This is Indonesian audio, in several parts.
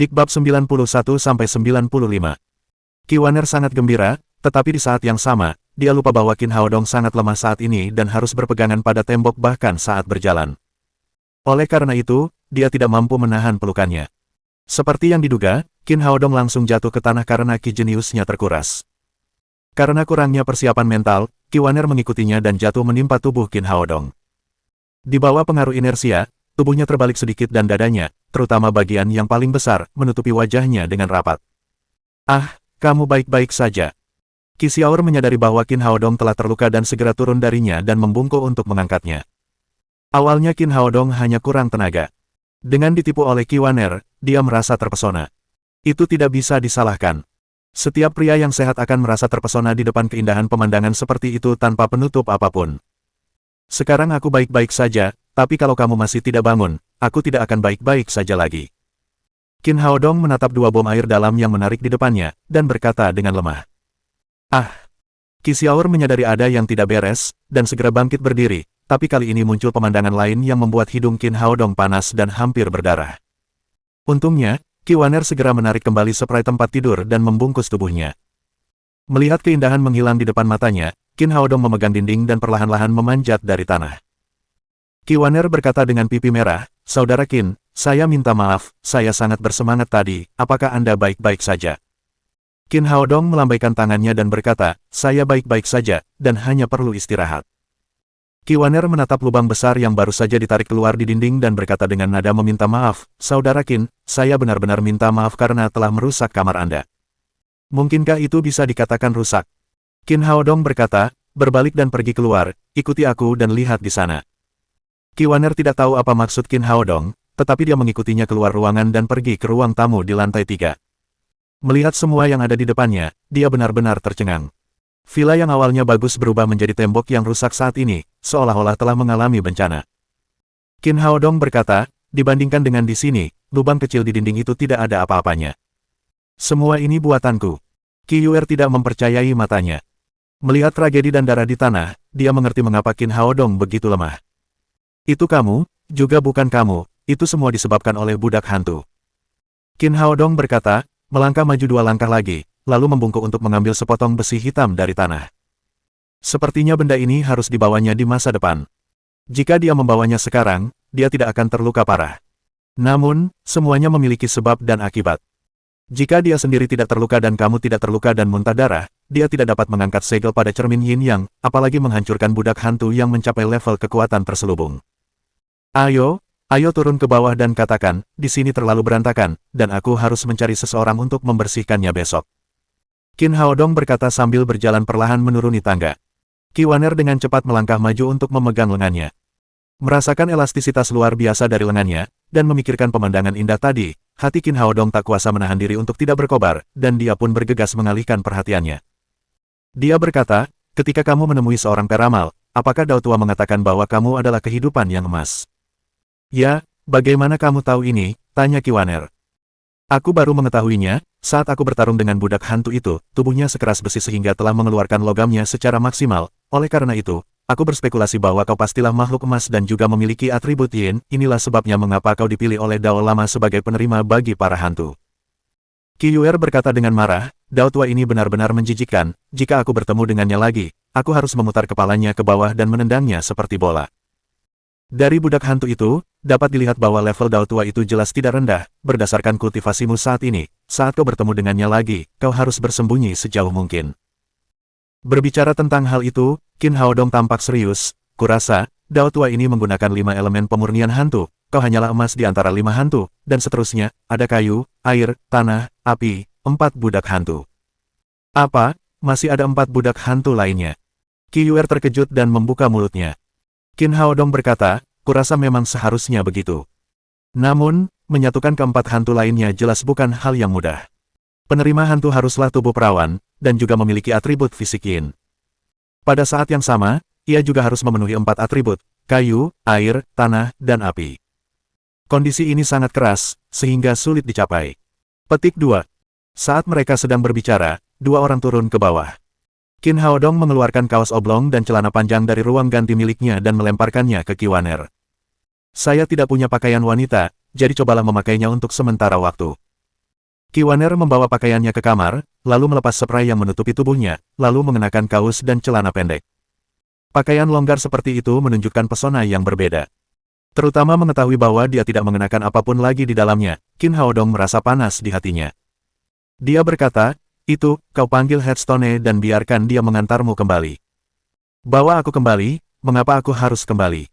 Dikbab 91-95. Qi Waner sangat gembira, tetapi di saat yang sama, dia lupa bahwa Qin Haodong sangat lemah saat ini dan harus berpegangan pada tembok bahkan saat berjalan. Oleh karena itu, dia tidak mampu menahan pelukannya. Seperti yang diduga, Qin Haodong langsung jatuh ke tanah karena Qi jeniusnya terkuras. Karena kurangnya persiapan mental, Qi Waner mengikutinya dan jatuh menimpa tubuh Qin Haodong. Di bawah pengaruh inersia, tubuhnya terbalik sedikit dan dadanya, terutama bagian yang paling besar, menutupi wajahnya dengan rapat. Ah, kamu baik-baik saja. Qi Xiaoer menyadari bahwa Qin Haodong telah terluka dan segera turun darinya dan membungkuk untuk mengangkatnya. Awalnya Qin Haodong hanya kurang tenaga. Dengan ditipu oleh Qi Waner, dia merasa terpesona. Itu tidak bisa disalahkan. Setiap pria yang sehat akan merasa terpesona di depan keindahan pemandangan seperti itu tanpa penutup apapun. Sekarang aku baik-baik saja, tapi kalau kamu masih tidak bangun, aku tidak akan baik-baik saja lagi. Qin Haodong menatap dua bom air dalam yang menarik di depannya, dan berkata dengan lemah. Ah! Qi Xiaoer menyadari ada yang tidak beres, dan segera bangkit berdiri, tapi kali ini muncul pemandangan lain yang membuat hidung Qin Haodong panas dan hampir berdarah. Untungnya, Qi Waner segera menarik kembali spray tempat tidur dan membungkus tubuhnya. Melihat keindahan menghilang di depan matanya, Qin Haodong memegang dinding dan perlahan-lahan memanjat dari tanah. Qi Waner berkata dengan pipi merah, "Saudara Qin, saya minta maaf, saya sangat bersemangat tadi, apakah Anda baik-baik saja?" Qin Haodong melambaikan tangannya dan berkata, "Saya baik-baik saja, dan hanya perlu istirahat." Qi Waner menatap lubang besar yang baru saja ditarik keluar di dinding dan berkata dengan nada meminta maaf, "Saudara Qin, saya benar-benar minta maaf karena telah merusak kamar Anda." "Mungkinkah itu bisa dikatakan rusak?" Qin Haodong berkata, "Berbalik dan pergi keluar, ikuti aku dan lihat di sana." Qi Waner tidak tahu apa maksud Qin Haodong, tetapi dia mengikutinya keluar ruangan dan pergi ke ruang tamu di lantai 3. Melihat semua yang ada di depannya, dia benar-benar tercengang. Villa yang awalnya bagus berubah menjadi tembok yang rusak saat ini, seolah-olah telah mengalami bencana. Qin Haodong berkata, "Dibandingkan dengan di sini, lubang kecil di dinding itu tidak ada apa-apanya. Semua ini buatanku." Qi Yuer tidak mempercayai matanya. Melihat tragedi dan darah di tanah, dia mengerti mengapa Qin Haodong begitu lemah. "Itu kamu, juga bukan kamu, itu semua disebabkan oleh budak hantu." Qin Haodong berkata, melangkah maju 2 langkah lagi, lalu membungkuk untuk mengambil sepotong besi hitam dari tanah. Sepertinya benda ini harus dibawanya di masa depan. Jika dia membawanya sekarang, dia tidak akan terluka parah. Namun, semuanya memiliki sebab dan akibat. Jika dia sendiri tidak terluka dan kamu tidak terluka dan muntah darah, dia tidak dapat mengangkat segel pada cermin Yin Yang, apalagi menghancurkan budak hantu yang mencapai level kekuatan terselubung. Ayo turun ke bawah dan katakan, di sini terlalu berantakan, dan aku harus mencari seseorang untuk membersihkannya besok. Qin Haodong berkata sambil berjalan perlahan menuruni tangga. Qi Waner dengan cepat melangkah maju untuk memegang lengannya. Merasakan elastisitas luar biasa dari lengannya, dan memikirkan pemandangan indah tadi, hati Qin Haodong tak kuasa menahan diri untuk tidak berkobar, dan dia pun bergegas mengalihkan perhatiannya. Dia berkata, "Ketika kamu menemui seorang peramal, apakah Dao Tua mengatakan bahwa kamu adalah kehidupan yang emas?" "Ya, bagaimana kamu tahu ini?" tanya Qi Waner. "Aku baru mengetahuinya, saat aku bertarung dengan budak hantu itu, tubuhnya sekeras besi sehingga telah mengeluarkan logamnya secara maksimal, oleh karena itu, aku berspekulasi bahwa kau pastilah makhluk emas dan juga memiliki atribut Yin, inilah sebabnya mengapa kau dipilih oleh Dao Lama sebagai penerima bagi para hantu." Qi Yuer berkata dengan marah, "Dao Tua ini benar-benar menjijikkan, jika aku bertemu dengannya lagi, aku harus memutar kepalanya ke bawah dan menendangnya seperti bola." Dari budak hantu itu, dapat dilihat bahwa level Dao Tua itu jelas tidak rendah, berdasarkan kultivasimu saat ini, saat kau bertemu dengannya lagi, kau harus bersembunyi sejauh mungkin. Berbicara tentang hal itu, Qin Haodong tampak serius, "Kurasa, Dao Tua ini menggunakan 5 elemen pemurnian hantu, kau hanyalah emas di antara 5 hantu, dan seterusnya, ada kayu, air, tanah, api, 4 budak hantu." "Apa, masih ada 4 budak hantu lainnya?" Qi Yuer terkejut dan membuka mulutnya. Qin Haodong berkata, "Kurasa memang seharusnya begitu. Namun, menyatukan keempat hantu lainnya jelas bukan hal yang mudah. Penerima hantu haruslah tubuh perawan, dan juga memiliki atribut fisik Yin. Pada saat yang sama, ia juga harus memenuhi 4 atribut, kayu, air, tanah, dan api. Kondisi ini sangat keras, sehingga sulit dicapai." Petik 2. Saat mereka sedang berbicara, 2 orang turun ke bawah. Qin Haodong mengeluarkan kaos oblong dan celana panjang dari ruang ganti miliknya dan melemparkannya ke Qi Waner. "Saya tidak punya pakaian wanita, jadi cobalah memakainya untuk sementara waktu." Kiwaner membawa pakaiannya ke kamar, lalu melepas spray yang menutupi tubuhnya, lalu mengenakan kaos dan celana pendek. Pakaian longgar seperti itu menunjukkan pesona yang berbeda. Terutama mengetahui bahwa dia tidak mengenakan apapun lagi di dalamnya, Qin Haodong merasa panas di hatinya. Dia berkata, "Itu, kau panggil Headstone dan biarkan dia mengantarmu kembali." "Bawa aku kembali, mengapa aku harus kembali?"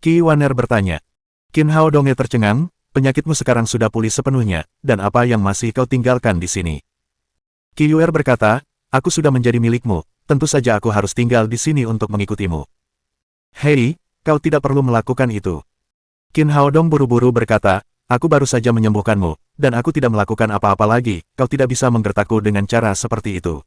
Kiwaner bertanya. Qin Haodong tercengang, "Penyakitmu sekarang sudah pulih sepenuhnya, dan apa yang masih kau tinggalkan di sini?" Qiyuer berkata, "Aku sudah menjadi milikmu. Tentu saja aku harus tinggal di sini untuk mengikutimu." "Hei, kau tidak perlu melakukan itu." Qin Haodong buru-buru berkata, "Aku baru saja menyembuhkanmu, dan aku tidak melakukan apa-apa lagi, kau tidak bisa menggertakku dengan cara seperti itu."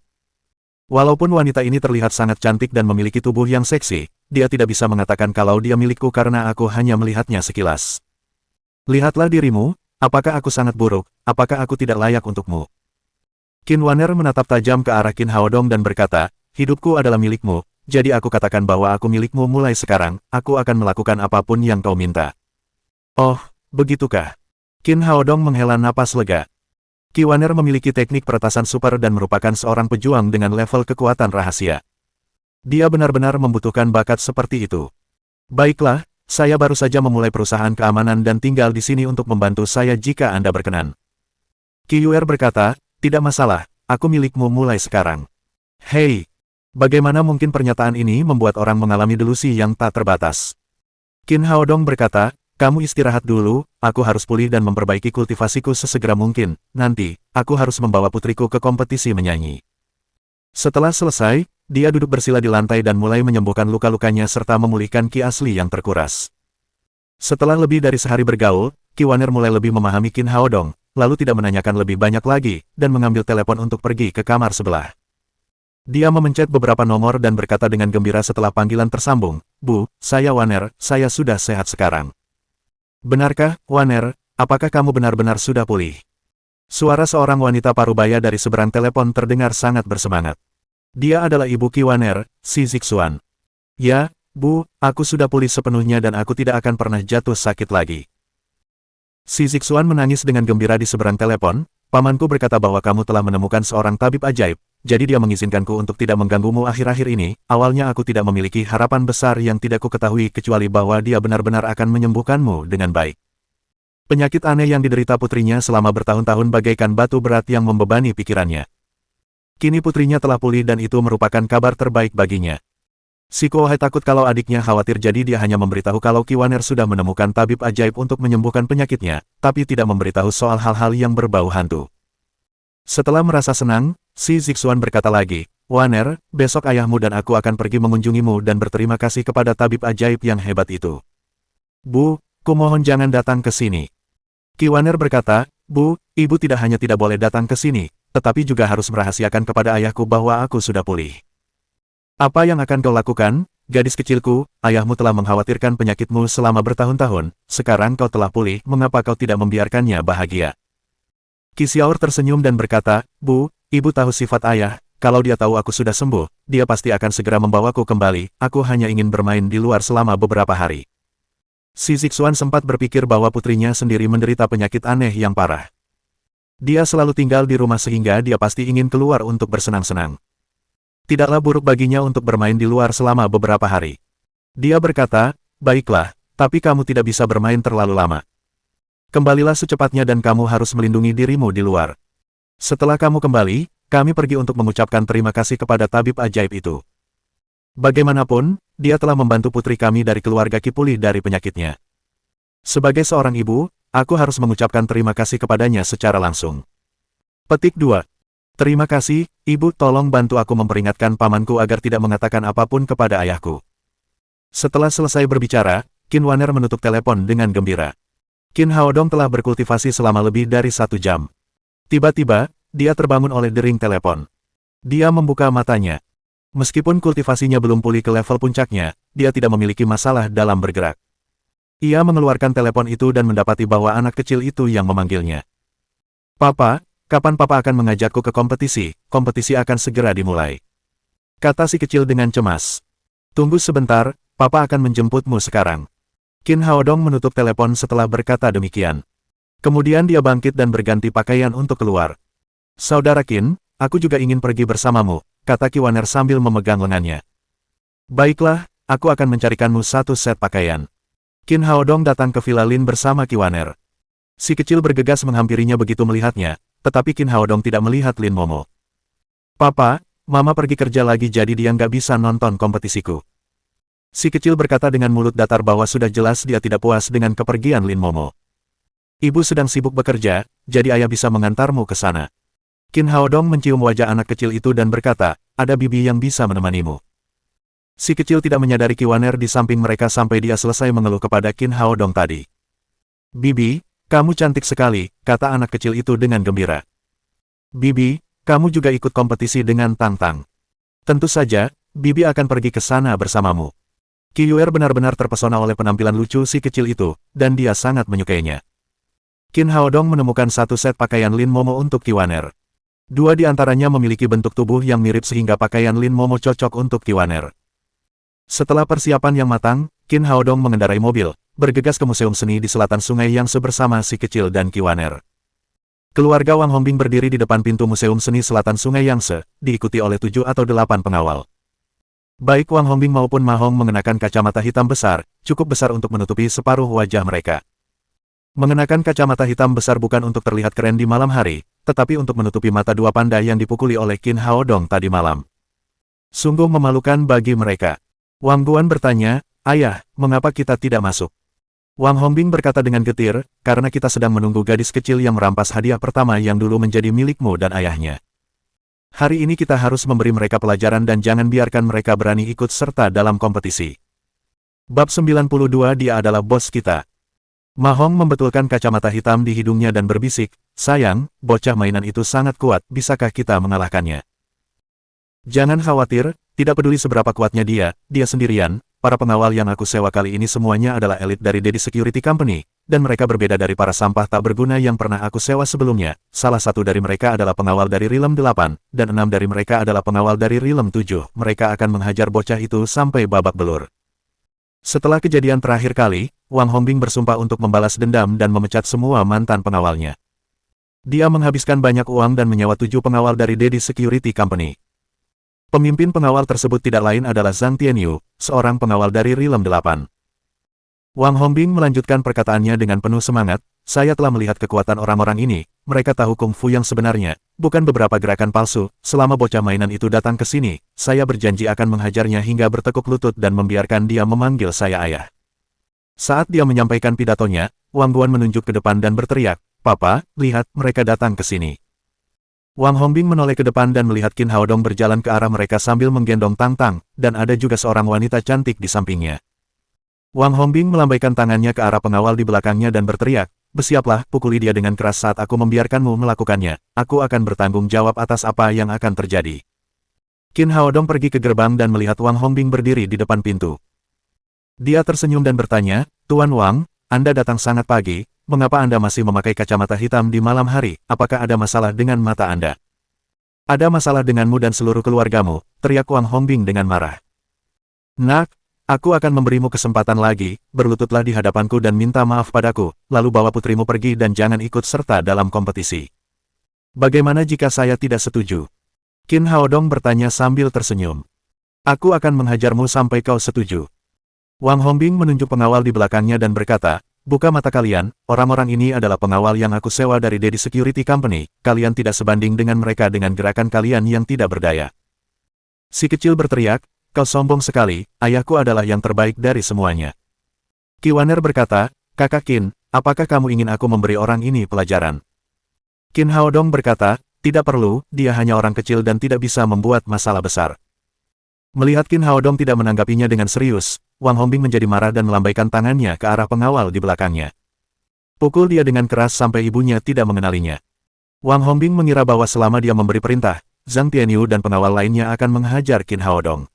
Walaupun wanita ini terlihat sangat cantik dan memiliki tubuh yang seksi, dia tidak bisa mengatakan kalau dia milikku karena aku hanya melihatnya sekilas. "Lihatlah dirimu, apakah aku sangat buruk, apakah aku tidak layak untukmu?" Qin Waner menatap tajam ke arah Qin Haodong dan berkata, "Hidupku adalah milikmu, jadi aku katakan bahwa aku milikmu mulai sekarang, aku akan melakukan apapun yang kau minta." "Oh, begitukah?" Qin Haodong menghela napas lega. Qi Waner memiliki teknik peretasan super dan merupakan seorang pejuang dengan level kekuatan rahasia. Dia benar-benar membutuhkan bakat seperti itu. "Baiklah, saya baru saja memulai perusahaan keamanan dan tinggal di sini untuk membantu saya jika Anda berkenan." Qiyuer berkata, "Tidak masalah, aku milikmu mulai sekarang." "Hei, bagaimana mungkin pernyataan ini membuat orang mengalami delusi yang tak terbatas?" Qin Haodong berkata, "Kamu istirahat dulu, aku harus pulih dan memperbaiki kultivasiku sesegera mungkin, nanti, aku harus membawa putriku ke kompetisi menyanyi." Setelah selesai, dia duduk bersila di lantai dan mulai menyembuhkan luka-lukanya serta memulihkan ki asli yang terkuras. Setelah lebih dari sehari bergaul, Qi Waner mulai lebih memahami Qin Haodong, lalu tidak menanyakan lebih banyak lagi, dan mengambil telepon untuk pergi ke kamar sebelah. Dia memencet beberapa nomor dan berkata dengan gembira setelah panggilan tersambung, "Bu, saya Waner, saya sudah sehat sekarang." "Benarkah, Waner, apakah kamu benar-benar sudah pulih?" Suara seorang wanita parubaya dari seberang telepon terdengar sangat bersemangat. Dia adalah ibu Qi Waner, Si Zixuan. "Ya, Bu, aku sudah pulih sepenuhnya dan aku tidak akan pernah jatuh sakit lagi." Si Zixuan menangis dengan gembira di seberang telepon, "Pamanku berkata bahwa kamu telah menemukan seorang tabib ajaib, jadi dia mengizinkanku untuk tidak mengganggumu akhir-akhir ini. Awalnya aku tidak memiliki harapan besar yang tidak kuketahui kecuali bahwa dia benar-benar akan menyembuhkanmu dengan baik." Penyakit aneh yang diderita putrinya selama bertahun-tahun bagaikan batu berat yang membebani pikirannya. Kini putrinya telah pulih dan itu merupakan kabar terbaik baginya. Si Kuohai takut kalau adiknya khawatir jadi dia hanya memberitahu kalau Qi Waner sudah menemukan tabib ajaib untuk menyembuhkan penyakitnya, tapi tidak memberitahu soal hal-hal yang berbau hantu. Setelah merasa senang, Si Zixuan berkata lagi, "Waner, besok ayahmu dan aku akan pergi mengunjungimu dan berterima kasih kepada tabib ajaib yang hebat itu." "Bu, kumohon jangan datang ke sini." Qi Waner berkata, "Bu, ibu tidak hanya tidak boleh datang ke sini, tetapi juga harus merahasiakan kepada ayahku bahwa aku sudah pulih." "Apa yang akan kau lakukan, gadis kecilku? Ayahmu telah mengkhawatirkan penyakitmu selama bertahun-tahun, sekarang kau telah pulih, mengapa kau tidak membiarkannya bahagia?" Qi Xiaor tersenyum dan berkata, "Bu, ibu tahu sifat ayah, kalau dia tahu aku sudah sembuh, dia pasti akan segera membawaku kembali, aku hanya ingin bermain di luar selama beberapa hari." Si Zixuan sempat berpikir bahwa putrinya sendiri menderita penyakit aneh yang parah. Dia selalu tinggal di rumah sehingga dia pasti ingin keluar untuk bersenang-senang. Tidaklah buruk baginya untuk bermain di luar selama beberapa hari. Dia berkata, "Baiklah, tapi kamu tidak bisa bermain terlalu lama. Kembalilah secepatnya dan kamu harus melindungi dirimu di luar. Setelah kamu kembali, kami pergi untuk mengucapkan terima kasih kepada tabib ajaib itu. Bagaimanapun, dia telah membantu putri kami dari keluarga Qi pulih dari penyakitnya. Sebagai seorang ibu, aku harus mengucapkan terima kasih kepadanya secara langsung." Petik 2. "Terima kasih, Ibu, tolong bantu aku memperingatkan pamanku agar tidak mengatakan apapun kepada ayahku." Setelah selesai berbicara, Qin Waner menutup telepon dengan gembira. Qin Haodong telah berkultivasi selama lebih dari 1 jam. Tiba-tiba, dia terbangun oleh dering telepon. Dia membuka matanya. Meskipun kultivasinya belum pulih ke level puncaknya, dia tidak memiliki masalah dalam bergerak. Ia mengeluarkan telepon itu dan mendapati bahwa anak kecil itu yang memanggilnya. "Papa, kapan Papa akan mengajakku ke kompetisi? Kompetisi akan segera dimulai," kata si kecil dengan cemas. "Tunggu sebentar, Papa akan menjemputmu sekarang." Qin Haodong menutup telepon setelah berkata demikian. Kemudian dia bangkit dan berganti pakaian untuk keluar. Saudara Qin, aku juga ingin pergi bersamamu, kata Qi Waner sambil memegang lengannya. Baiklah, aku akan mencarikanmu satu set pakaian. Qin Haodong datang ke Villa Lin bersama Qi Waner. Si kecil bergegas menghampirinya begitu melihatnya, tetapi Qin Haodong tidak melihat Lin Momo. Papa, Mama pergi kerja lagi jadi dia nggak bisa nonton kompetisiku. Si kecil berkata dengan mulut datar bahwa sudah jelas dia tidak puas dengan kepergian Lin Momo. Ibu sedang sibuk bekerja, jadi ayah bisa mengantarmu ke sana. Qin Haodong mencium wajah anak kecil itu dan berkata, ada bibi yang bisa menemanimu. Si kecil tidak menyadari Qi Waner di samping mereka sampai dia selesai mengeluh kepada Qin Haodong tadi. Bibi, kamu cantik sekali, kata anak kecil itu dengan gembira. Bibi, kamu juga ikut kompetisi dengan Tang Tang. Tentu saja, Bibi akan pergi ke sana bersamamu. Qi Yuer benar-benar terpesona oleh penampilan lucu si kecil itu, dan dia sangat menyukainya. Qin Haodong menemukan satu set pakaian Lin Momo untuk Qi Waner. Dua di antaranya memiliki bentuk tubuh yang mirip sehingga pakaian Lin Momo cocok untuk Qi Waner. Setelah persiapan yang matang, Qin Haodong mengendarai mobil, bergegas ke Museum Seni di selatan sungai Yangtze bersama si kecil dan Qi Waner. Keluarga Wang Hongbing berdiri di depan pintu Museum Seni selatan sungai Yangtze, diikuti oleh 7 atau 8 pengawal. Baik Wang Hongbing maupun Ma Hong mengenakan kacamata hitam besar, cukup besar untuk menutupi separuh wajah mereka. Mengenakan kacamata hitam besar bukan untuk terlihat keren di malam hari, tetapi untuk menutupi mata dua panda yang dipukuli oleh Qin Haodong tadi malam. Sungguh memalukan bagi mereka. Wang Guan bertanya, ayah, mengapa kita tidak masuk? Wang Hongbing berkata dengan getir, karena kita sedang menunggu gadis kecil yang merampas hadiah pertama yang dulu menjadi milikmu dan ayahnya. Hari ini kita harus memberi mereka pelajaran dan jangan biarkan mereka berani ikut serta dalam kompetisi. Bab 92 Dia adalah bos kita. Ma Hong membetulkan kacamata hitam di hidungnya dan berbisik, sayang, bocah mainan itu sangat kuat, bisakah kita mengalahkannya? Jangan khawatir, tidak peduli seberapa kuatnya dia sendirian, para pengawal yang aku sewa kali ini semuanya adalah elit dari Daddy Security Company, dan mereka berbeda dari para sampah tak berguna yang pernah aku sewa sebelumnya. Salah satu dari mereka adalah pengawal dari Realm 8, dan 6 dari mereka adalah pengawal dari Realm 7. Mereka akan menghajar bocah itu sampai babak belur. Setelah kejadian terakhir kali, Wang Hongbing bersumpah untuk membalas dendam dan memecat semua mantan pengawalnya. Dia menghabiskan banyak uang dan menyewa 7 pengawal dari Daddy Security Company. Pemimpin pengawal tersebut tidak lain adalah Zhang Tianyu, seorang pengawal dari Realm 8. Wang Hongbing melanjutkan perkataannya dengan penuh semangat, saya telah melihat kekuatan orang-orang ini, mereka tahu kungfu yang sebenarnya, bukan beberapa gerakan palsu. Selama bocah mainan itu datang ke sini, saya berjanji akan menghajarnya hingga bertekuk lutut dan membiarkan dia memanggil saya ayah. Saat dia menyampaikan pidatonya, Wang Guan menunjuk ke depan dan berteriak, Papa, lihat, mereka datang ke sini. Wang Hongbing menoleh ke depan dan melihat Qin Haodong berjalan ke arah mereka sambil menggendong Tang Tang, dan ada juga seorang wanita cantik di sampingnya. Wang Hongbing melambaikan tangannya ke arah pengawal di belakangnya dan berteriak, bersiaplah, pukuli dia dengan keras saat aku membiarkanmu melakukannya, aku akan bertanggung jawab atas apa yang akan terjadi. Qin Haodong pergi ke gerbang dan melihat Wang Hongbing berdiri di depan pintu. Dia tersenyum dan bertanya, Tuan Wang, Anda datang sangat pagi, mengapa Anda masih memakai kacamata hitam di malam hari, apakah ada masalah dengan mata Anda? Ada masalah denganmu dan seluruh keluargamu, teriak Wang Hongbing dengan marah. Nak, aku akan memberimu kesempatan lagi, berlututlah di hadapanku dan minta maaf padaku, lalu bawa putrimu pergi dan jangan ikut serta dalam kompetisi. Bagaimana jika saya tidak setuju? Qin Haodong bertanya sambil tersenyum. Aku akan menghajarmu sampai kau setuju. Wang Hongbing menunjuk pengawal di belakangnya dan berkata, buka mata kalian, orang-orang ini adalah pengawal yang aku sewa dari Daddy Security Company, kalian tidak sebanding dengan mereka dengan gerakan kalian yang tidak berdaya. Si kecil berteriak, kau sombong sekali, ayahku adalah yang terbaik dari semuanya. Qi Waner berkata, Kakak Qin, apakah kamu ingin aku memberi orang ini pelajaran? Qin Haodong berkata, tidak perlu, dia hanya orang kecil dan tidak bisa membuat masalah besar. Melihat Qin Haodong tidak menanggapinya dengan serius, Wang Hongbing menjadi marah dan melambaikan tangannya ke arah pengawal di belakangnya. Pukul dia dengan keras sampai ibunya tidak mengenalinya. Wang Hongbing mengira bahwa selama dia memberi perintah, Zhang Tianyu dan pengawal lainnya akan menghajar Qin Haodong.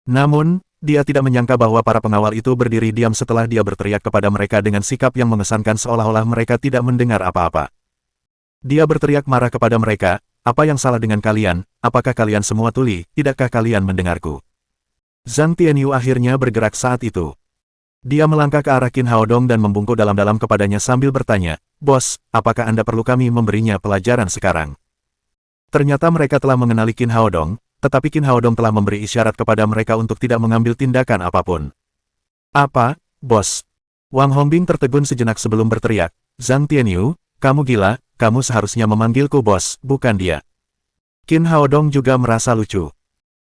Namun, dia tidak menyangka bahwa para pengawal itu berdiri diam setelah dia berteriak kepada mereka dengan sikap yang mengesankan seolah-olah mereka tidak mendengar apa-apa. Dia berteriak marah kepada mereka, apa yang salah dengan kalian, apakah kalian semua tuli, tidakkah kalian mendengarku? Zhang Tianyu akhirnya bergerak saat itu. Dia melangkah ke arah Qin Haodong dan membungkuk dalam-dalam kepadanya sambil bertanya, "Bos, apakah Anda perlu kami memberinya pelajaran sekarang?" Ternyata mereka telah mengenali Qin Haodong, tetapi Qin Haodong telah memberi isyarat kepada mereka untuk tidak mengambil tindakan apapun. "Apa, bos?" Wang Hongbing tertegun sejenak sebelum berteriak, "Zhang Tianyu, kamu gila, kamu seharusnya memanggilku bos, bukan dia." Qin Haodong juga merasa lucu.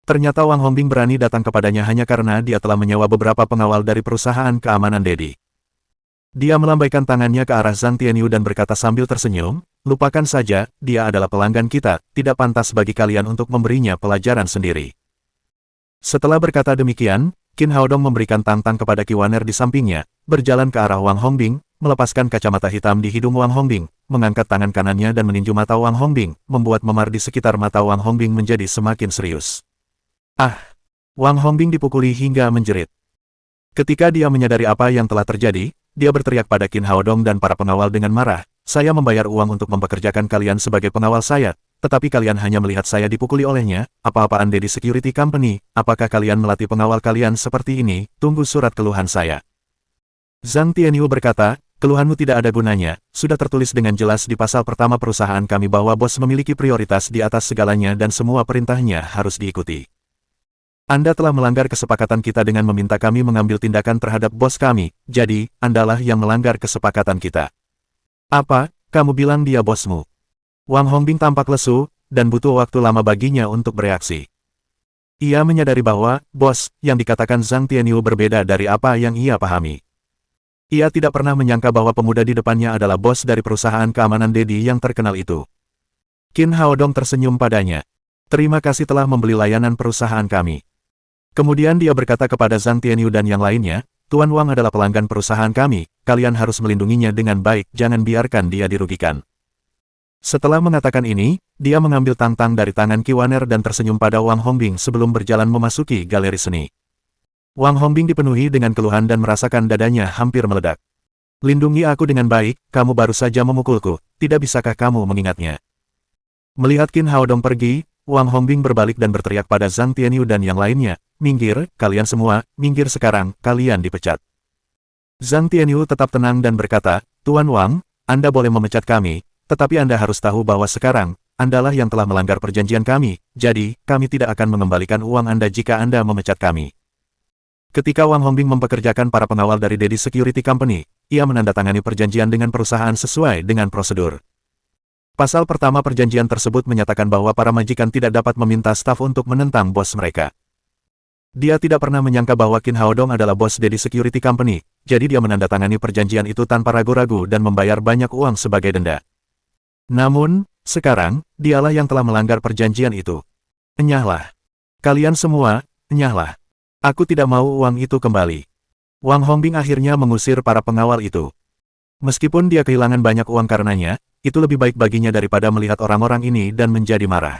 Ternyata Wang Hongbing berani datang kepadanya hanya karena dia telah menyewa beberapa pengawal dari perusahaan keamanan Dedi. Dia melambaikan tangannya ke arah Zhang Tianyu dan berkata sambil tersenyum, "Lupakan saja, dia adalah pelanggan kita, tidak pantas bagi kalian untuk memberinya pelajaran sendiri." Setelah berkata demikian, Qin Haodong memberikan tantang kepada Qi Waner di sampingnya, berjalan ke arah Wang Hongbing, melepaskan kacamata hitam di hidung Wang Hongbing, mengangkat tangan kanannya dan meninju mata Wang Hongbing, membuat memar di sekitar mata Wang Hongbing menjadi semakin serius. "Ah!" Wang Hongbing dipukuli hingga menjerit. Ketika dia menyadari apa yang telah terjadi, dia berteriak pada Qin Haodong dan para pengawal dengan marah, "Saya membayar uang untuk mempekerjakan kalian sebagai pengawal saya, tetapi kalian hanya melihat saya dipukuli olehnya, apa-apaan Dedi Security Company, apakah kalian melatih pengawal kalian seperti ini? Tunggu surat keluhan saya." Zhang Tianyu berkata, "Keluhanmu tidak ada gunanya, sudah tertulis dengan jelas di pasal pertama perusahaan kami bahwa bos memiliki prioritas di atas segalanya dan semua perintahnya harus diikuti. Anda telah melanggar kesepakatan kita dengan meminta kami mengambil tindakan terhadap bos kami, jadi, Andalah yang melanggar kesepakatan kita." "Apa, kamu bilang dia bosmu?" Wang Hongbing tampak lesu, dan butuh waktu lama baginya untuk bereaksi. Ia menyadari bahwa, bos, yang dikatakan Zhang Tianyu berbeda dari apa yang ia pahami. Ia tidak pernah menyangka bahwa pemuda di depannya adalah bos dari perusahaan keamanan Dedi yang terkenal itu. Qin Haodong tersenyum padanya. "Terima kasih telah membeli layanan perusahaan kami." Kemudian dia berkata kepada Zhang Tianyu dan yang lainnya, "Tuan Wang adalah pelanggan perusahaan kami, kalian harus melindunginya dengan baik, jangan biarkan dia dirugikan." Setelah mengatakan ini, dia mengambil tantang dari tangan Qi Waner dan tersenyum pada Wang Hongbing sebelum berjalan memasuki galeri seni. Wang Hongbing dipenuhi dengan keluhan dan merasakan dadanya hampir meledak. "Lindungi aku dengan baik, kamu baru saja memukulku, tidak bisakah kamu mengingatnya?" Melihat Qin Haodong pergi, Wang Hongbing berbalik dan berteriak pada Zhang Tianyu dan yang lainnya, "Minggir, kalian semua, minggir sekarang, kalian dipecat." Zhang Tianyu tetap tenang dan berkata, "Tuan Wang, Anda boleh memecat kami, tetapi Anda harus tahu bahwa sekarang, Andalah yang telah melanggar perjanjian kami, jadi, kami tidak akan mengembalikan uang Anda jika Anda memecat kami." Ketika Wang Hongbing mempekerjakan para pengawal dari Dedi Security Company, ia menandatangani perjanjian dengan perusahaan sesuai dengan prosedur. Pasal pertama perjanjian tersebut menyatakan bahwa para majikan tidak dapat meminta staf untuk menentang bos mereka. Dia tidak pernah menyangka bahwa Qin Haodong adalah bos Dedi Security Company, jadi dia menandatangani perjanjian itu tanpa ragu-ragu dan membayar banyak uang sebagai denda. Namun, sekarang, dialah yang telah melanggar perjanjian itu. "Enyahlah. Kalian semua, enyahlah. Aku tidak mau uang itu kembali." Wang Hongbing akhirnya mengusir para pengawal itu. Meskipun dia kehilangan banyak uang karenanya, itu lebih baik baginya daripada melihat orang-orang ini dan menjadi marah.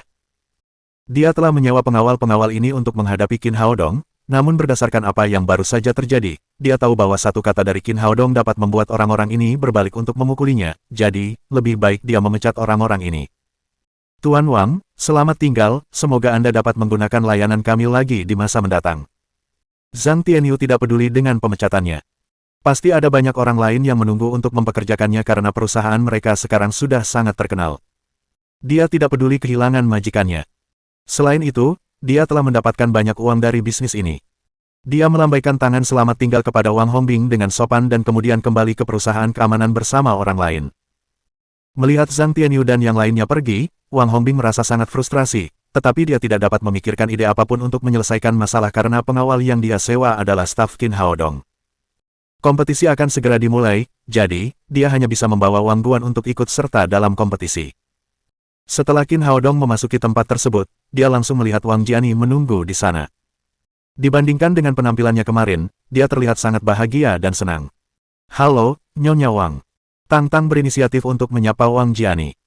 Dia telah menyewa pengawal-pengawal ini untuk menghadapi Qin Haodong, namun berdasarkan apa yang baru saja terjadi, dia tahu bahwa satu kata dari Qin Haodong dapat membuat orang-orang ini berbalik untuk memukulinya, jadi, lebih baik dia memecat orang-orang ini. "Tuan Wang, selamat tinggal, semoga Anda dapat menggunakan layanan kami lagi di masa mendatang." Zhang Tianyu tidak peduli dengan pemecatannya. Pasti ada banyak orang lain yang menunggu untuk mempekerjakannya karena perusahaan mereka sekarang sudah sangat terkenal. Dia tidak peduli kehilangan majikannya. Selain itu, dia telah mendapatkan banyak uang dari bisnis ini. Dia melambaikan tangan selamat tinggal kepada Wang Hongbing dengan sopan dan kemudian kembali ke perusahaan keamanan bersama orang lain. Melihat Zhang Tianyu dan yang lainnya pergi, Wang Hongbing merasa sangat frustrasi, tetapi dia tidak dapat memikirkan ide apapun untuk menyelesaikan masalah karena pengawal yang dia sewa adalah staf Qin Haodong. Kompetisi akan segera dimulai, jadi, dia hanya bisa membawa Wang Guan untuk ikut serta dalam kompetisi. Setelah Qin Haodong memasuki tempat tersebut, dia langsung melihat Wang Jiani menunggu di sana. Dibandingkan dengan penampilannya kemarin, dia terlihat sangat bahagia dan senang. "Halo, Nyonya Wang." Tang Tang berinisiatif untuk menyapa Wang Jiani.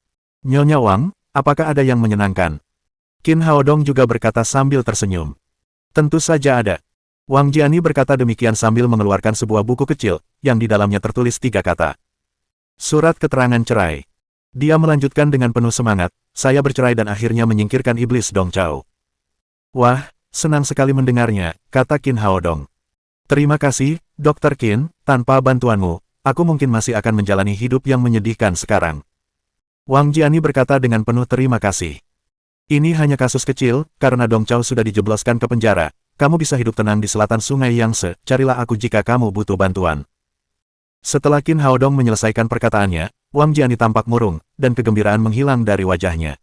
"Nyonya Wang, apakah ada yang menyenangkan?" Qin Haodong juga berkata sambil tersenyum. "Tentu saja ada." Wang Jiani berkata demikian sambil mengeluarkan sebuah buku kecil, yang di dalamnya tertulis 3 kata. "Surat keterangan cerai." Dia melanjutkan dengan penuh semangat, "Saya bercerai dan akhirnya menyingkirkan iblis Dong Chao." "Wah, senang sekali mendengarnya," kata Qin Haodong. Terima kasih, Dr. Qin, tanpa bantuanmu, aku mungkin masih akan menjalani hidup yang menyedihkan sekarang. Wang Jiani berkata dengan penuh terima kasih. Ini hanya kasus kecil, karena Dong Chao sudah dijebloskan ke penjara. Kamu bisa hidup tenang di selatan sungai Yangtze, carilah aku jika kamu butuh bantuan. Setelah Qin Haodong menyelesaikan perkataannya, Wang Jiani tampak murung, dan kegembiraan menghilang dari wajahnya.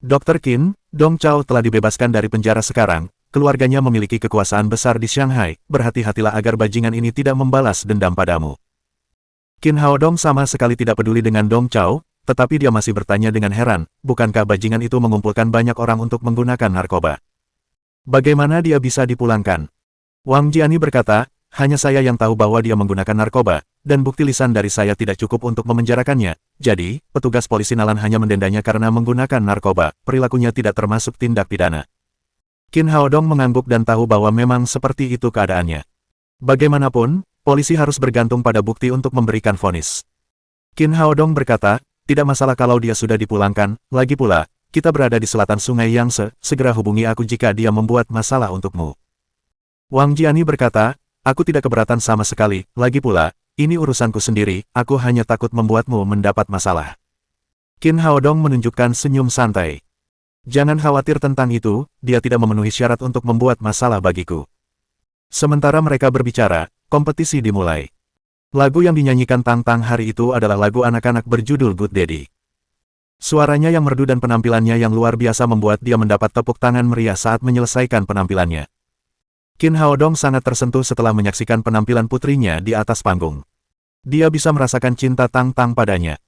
Dr. Qin, Dong Chao telah dibebaskan dari penjara sekarang, keluarganya memiliki kekuasaan besar di Shanghai, berhati-hatilah agar bajingan ini tidak membalas dendam padamu. Qin Haodong sama sekali tidak peduli dengan Dong Chao, tetapi dia masih bertanya dengan heran, bukankah bajingan itu mengumpulkan banyak orang untuk menggunakan narkoba? Bagaimana dia bisa dipulangkan? Wang Jiani berkata, hanya saya yang tahu bahwa dia menggunakan narkoba, dan bukti lisan dari saya tidak cukup untuk memenjarakannya. Jadi, petugas polisi Nalan hanya mendendanya karena menggunakan narkoba, perilakunya tidak termasuk tindak pidana. Qin Haodong mengangguk dan tahu bahwa memang seperti itu keadaannya. Bagaimanapun, polisi harus bergantung pada bukti untuk memberikan vonis. Qin Haodong berkata, tidak masalah kalau dia sudah dipulangkan, lagi pula, kita berada di selatan sungai Yangtze, segera hubungi aku jika dia membuat masalah untukmu. Wang Jiani berkata, aku tidak keberatan sama sekali, lagi pula, ini urusanku sendiri, aku hanya takut membuatmu mendapat masalah. Qin Haodong menunjukkan senyum santai. Jangan khawatir tentang itu, dia tidak memenuhi syarat untuk membuat masalah bagiku. Sementara mereka berbicara, kompetisi dimulai. Lagu yang dinyanyikan Tang Tang hari itu adalah lagu anak-anak berjudul Good Daddy. Suaranya yang merdu dan penampilannya yang luar biasa membuat dia mendapat tepuk tangan meriah saat menyelesaikan penampilannya. Qin Haodong sangat tersentuh setelah menyaksikan penampilan putrinya di atas panggung. Dia bisa merasakan cinta Tang Tang padanya.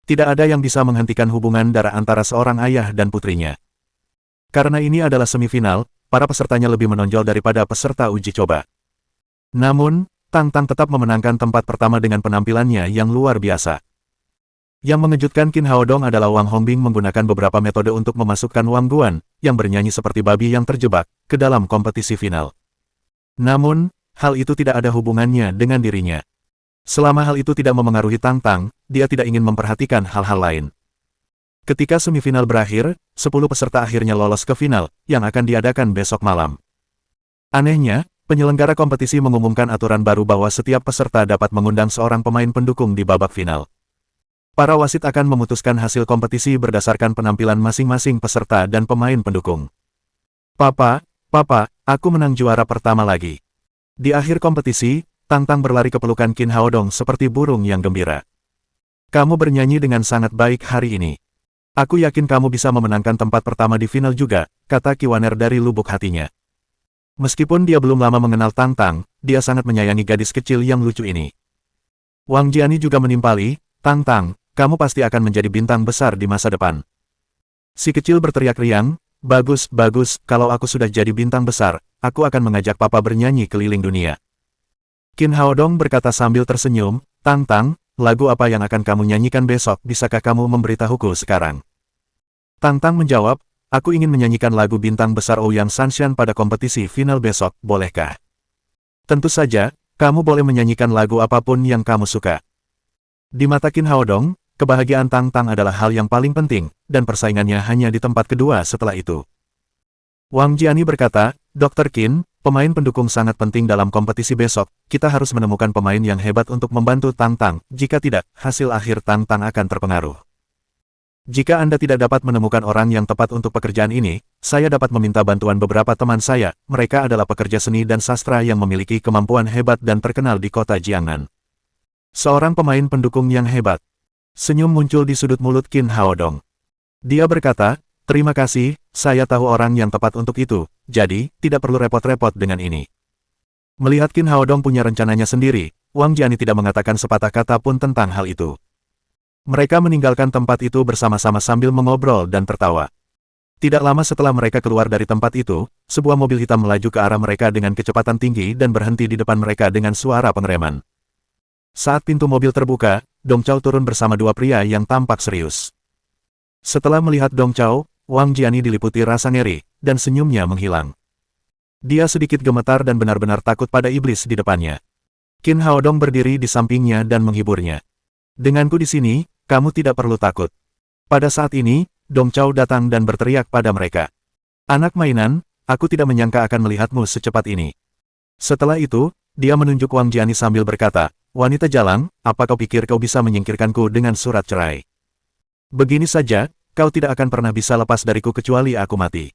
Tidak ada yang bisa menghentikan hubungan darah antara seorang ayah dan putrinya. Karena ini adalah semifinal, para pesertanya lebih menonjol daripada peserta uji coba. Namun, Tang Tang tetap memenangkan tempat pertama dengan penampilannya yang luar biasa. Yang mengejutkan Qin Haodong adalah Wang Hongbing menggunakan beberapa metode untuk memasukkan Wang Guan, yang bernyanyi seperti babi yang terjebak, ke dalam kompetisi final. Namun, hal itu tidak ada hubungannya dengan dirinya. Selama hal itu tidak memengaruhi Tang Tang, dia tidak ingin memperhatikan hal-hal lain. Ketika semifinal berakhir, 10 peserta akhirnya lolos ke final, yang akan diadakan besok malam. Anehnya, penyelenggara kompetisi mengumumkan aturan baru bahwa setiap peserta dapat mengundang seorang pemain pendukung di babak final. Para wasit akan memutuskan hasil kompetisi berdasarkan penampilan masing-masing peserta dan pemain pendukung. Papa, aku menang juara pertama lagi. Di akhir kompetisi, Tang Tang berlari ke pelukan Qin Haodong seperti burung yang gembira. Kamu bernyanyi dengan sangat baik hari ini. Aku yakin kamu bisa memenangkan tempat pertama di final juga, kata Kiwaner dari lubuk hatinya. Meskipun dia belum lama mengenal Tang Tang, dia sangat menyayangi gadis kecil yang lucu ini. Wang Jiani juga menimpali, Tang Tang, kamu pasti akan menjadi bintang besar di masa depan. Si kecil berteriak riang, bagus, kalau aku sudah jadi bintang besar, aku akan mengajak papa bernyanyi keliling dunia. Qin Haodong berkata sambil tersenyum, Tang Tang, lagu apa yang akan kamu nyanyikan besok, bisakah kamu memberitahuku sekarang? Tang Tang menjawab, aku ingin menyanyikan lagu bintang besar Ouyang Sanshan pada kompetisi final besok, bolehkah? Tentu saja, kamu boleh menyanyikan lagu apapun yang kamu suka. Di mata Qin Haodong, kebahagiaan Tang Tang adalah hal yang paling penting, dan persaingannya hanya di tempat kedua setelah itu. Wang Jiani berkata, Dr. Qin, pemain pendukung sangat penting dalam kompetisi besok, kita harus menemukan pemain yang hebat untuk membantu Tang Tang, jika tidak, hasil akhir Tang Tang akan terpengaruh. Jika Anda tidak dapat menemukan orang yang tepat untuk pekerjaan ini, saya dapat meminta bantuan beberapa teman saya, mereka adalah pekerja seni dan sastra yang memiliki kemampuan hebat dan terkenal di kota Jiangnan. Seorang pemain pendukung yang hebat. Senyum muncul di sudut mulut Qin Haodong. Dia berkata, terima kasih, saya tahu orang yang tepat untuk itu, jadi, tidak perlu repot-repot dengan ini. Melihat Qin Haodong punya rencananya sendiri, Wang Jiani tidak mengatakan sepatah kata pun tentang hal itu. Mereka meninggalkan tempat itu bersama-sama sambil mengobrol dan tertawa. Tidak lama setelah mereka keluar dari tempat itu, sebuah mobil hitam melaju ke arah mereka dengan kecepatan tinggi dan berhenti di depan mereka dengan suara pengereman. Saat pintu mobil terbuka, Dong Chao turun bersama dua pria yang tampak serius. Setelah melihat Dong Chao, Wang Jiani diliputi rasa ngeri, dan senyumnya menghilang. Dia sedikit gemetar dan benar-benar takut pada iblis di depannya. Qin Haodong berdiri di sampingnya dan menghiburnya. Denganku di sini, kamu tidak perlu takut. Pada saat ini, Dong Chao datang dan berteriak pada mereka. Anak mainan, aku tidak menyangka akan melihatmu secepat ini. Setelah itu, dia menunjuk Wang Jiani sambil berkata, "Wanita jalang, apa kau pikir kau bisa menyingkirkanku dengan surat cerai? Begini saja, kau tidak akan pernah bisa lepas dariku kecuali aku mati."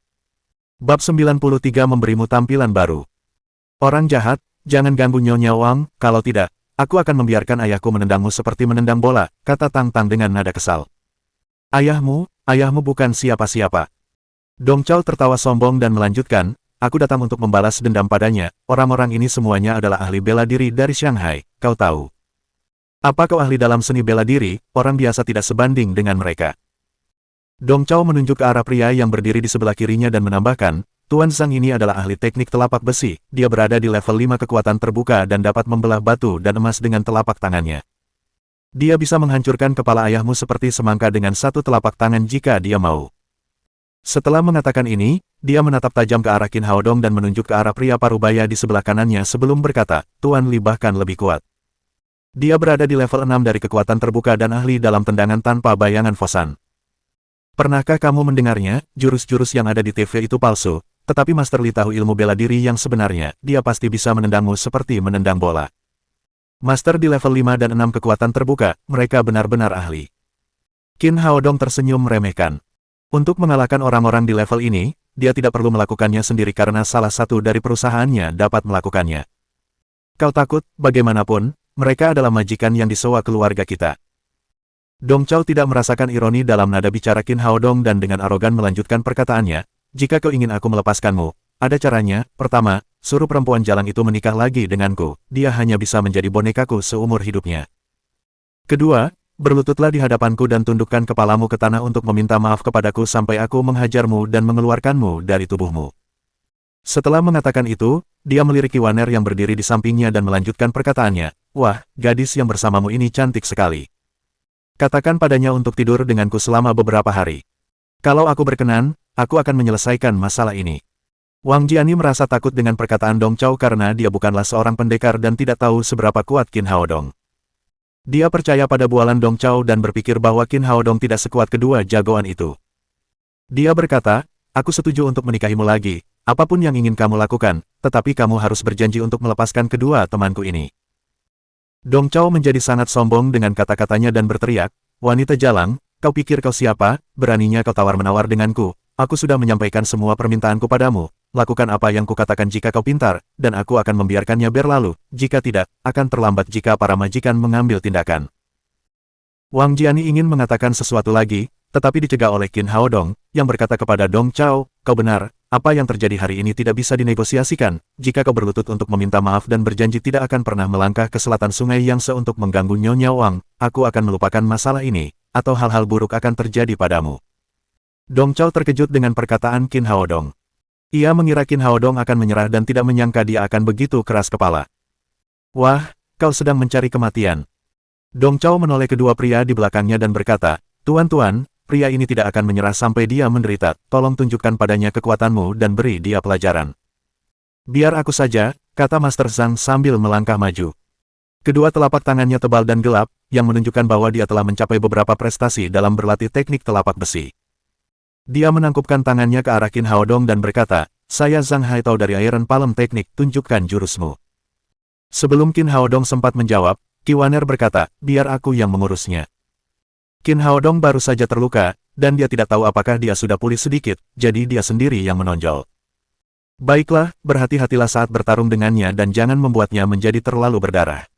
Bab 93 memberimu tampilan baru. Orang jahat, jangan ganggu Nyonya Wang, kalau tidak, aku akan membiarkan ayahku menendangmu seperti menendang bola, kata Tang Tang dengan nada kesal. Ayahmu bukan siapa-siapa. Dong Chao tertawa sombong dan melanjutkan, aku datang untuk membalas dendam padanya, orang-orang ini semuanya adalah ahli bela diri dari Shanghai, kau tahu. Apa kau ahli dalam seni bela diri, orang biasa tidak sebanding dengan mereka. Dong Chao menunjuk ke arah pria yang berdiri di sebelah kirinya dan menambahkan, Tuan Zhang ini adalah ahli teknik telapak besi, dia berada di level 5 kekuatan terbuka dan dapat membelah batu dan emas dengan telapak tangannya. Dia bisa menghancurkan kepala ayahmu seperti semangka dengan satu telapak tangan jika dia mau. Setelah mengatakan ini, dia menatap tajam ke arah Qin Haodong dan menunjuk ke arah pria parubaya di sebelah kanannya sebelum berkata, Tuan Li bahkan lebih kuat. Dia berada di level 6 dari kekuatan terbuka dan ahli dalam tendangan tanpa bayangan Fosan. Pernahkah kamu mendengarnya, jurus-jurus yang ada di TV itu palsu, tetapi Master Li tahu ilmu bela diri yang sebenarnya, dia pasti bisa menendangmu seperti menendang bola. Master di level 5 dan 6 kekuatan terbuka, mereka benar-benar ahli. Qin Haodong tersenyum meremehkan. Untuk mengalahkan orang-orang di level ini, dia tidak perlu melakukannya sendiri karena salah satu dari perusahaannya dapat melakukannya. Kau takut, bagaimanapun, mereka adalah majikan yang disewa keluarga kita. Dong Chao tidak merasakan ironi dalam nada bicara Qin Haodong dan dengan arogan melanjutkan perkataannya, jika kau ingin aku melepaskanmu, ada caranya. Pertama, suruh perempuan jalang itu menikah lagi denganku, dia hanya bisa menjadi bonekaku seumur hidupnya. Kedua, berlututlah di hadapanku dan tundukkan kepalamu ke tanah untuk meminta maaf kepadaku sampai aku menghajarmu dan mengeluarkanmu dari tubuhmu. Setelah mengatakan itu, dia melirik Kiwaner yang berdiri di sampingnya dan melanjutkan perkataannya, wah, gadis yang bersamamu ini cantik sekali. Katakan padanya untuk tidur denganku selama beberapa hari. Kalau aku berkenan, aku akan menyelesaikan masalah ini. Wang Jiani merasa takut dengan perkataan Dong Chao karena dia bukanlah seorang pendekar dan tidak tahu seberapa kuat Qin Haodong. Dia percaya pada bualan Dong Chao dan berpikir bahwa Qin Haodong tidak sekuat kedua jagoan itu. Dia berkata, aku setuju untuk menikahimu lagi, apapun yang ingin kamu lakukan, tetapi kamu harus berjanji untuk melepaskan kedua temanku ini. Dong Chao menjadi sangat sombong dengan kata-katanya dan berteriak, wanita jalang, kau pikir kau siapa, beraninya kau tawar-menawar denganku, aku sudah menyampaikan semua permintaanku padamu, lakukan apa yang kukatakan jika kau pintar, dan aku akan membiarkannya berlalu, jika tidak, akan terlambat jika para majikan mengambil tindakan. Wang Jiani ingin mengatakan sesuatu lagi, tetapi dicegah oleh Qin Haodong, yang berkata kepada Dong Chao, kau benar, apa yang terjadi hari ini tidak bisa dinegosiasikan, jika kau berlutut untuk meminta maaf dan berjanji tidak akan pernah melangkah ke selatan sungai Yangtze untuk mengganggu Nyonya Wang, aku akan melupakan masalah ini, atau hal-hal buruk akan terjadi padamu. Dong Chao terkejut dengan perkataan Qin Haodong. Ia mengira Qin Haodong akan menyerah dan tidak menyangka dia akan begitu keras kepala. Wah, kau sedang mencari kematian. Dong Chao menoleh kedua pria di belakangnya dan berkata, Tuan-tuan, pria ini tidak akan menyerah sampai dia menderita, tolong tunjukkan padanya kekuatanmu dan beri dia pelajaran. Biar aku saja, kata Master Zhang sambil melangkah maju. Kedua telapak tangannya tebal dan gelap, yang menunjukkan bahwa dia telah mencapai beberapa prestasi dalam berlatih teknik telapak besi. Dia menangkupkan tangannya ke arah Qin Haodong dan berkata, saya Zhang Haitao dari Iron Palm Teknik, tunjukkan jurusmu. Sebelum Qin Haodong sempat menjawab, Kiwaner berkata, biar aku yang mengurusnya. Qin Haodong baru saja terluka, dan dia tidak tahu apakah dia sudah pulih sedikit, jadi dia sendiri yang menonjol. Baiklah, berhati-hatilah saat bertarung dengannya dan jangan membuatnya menjadi terlalu berdarah.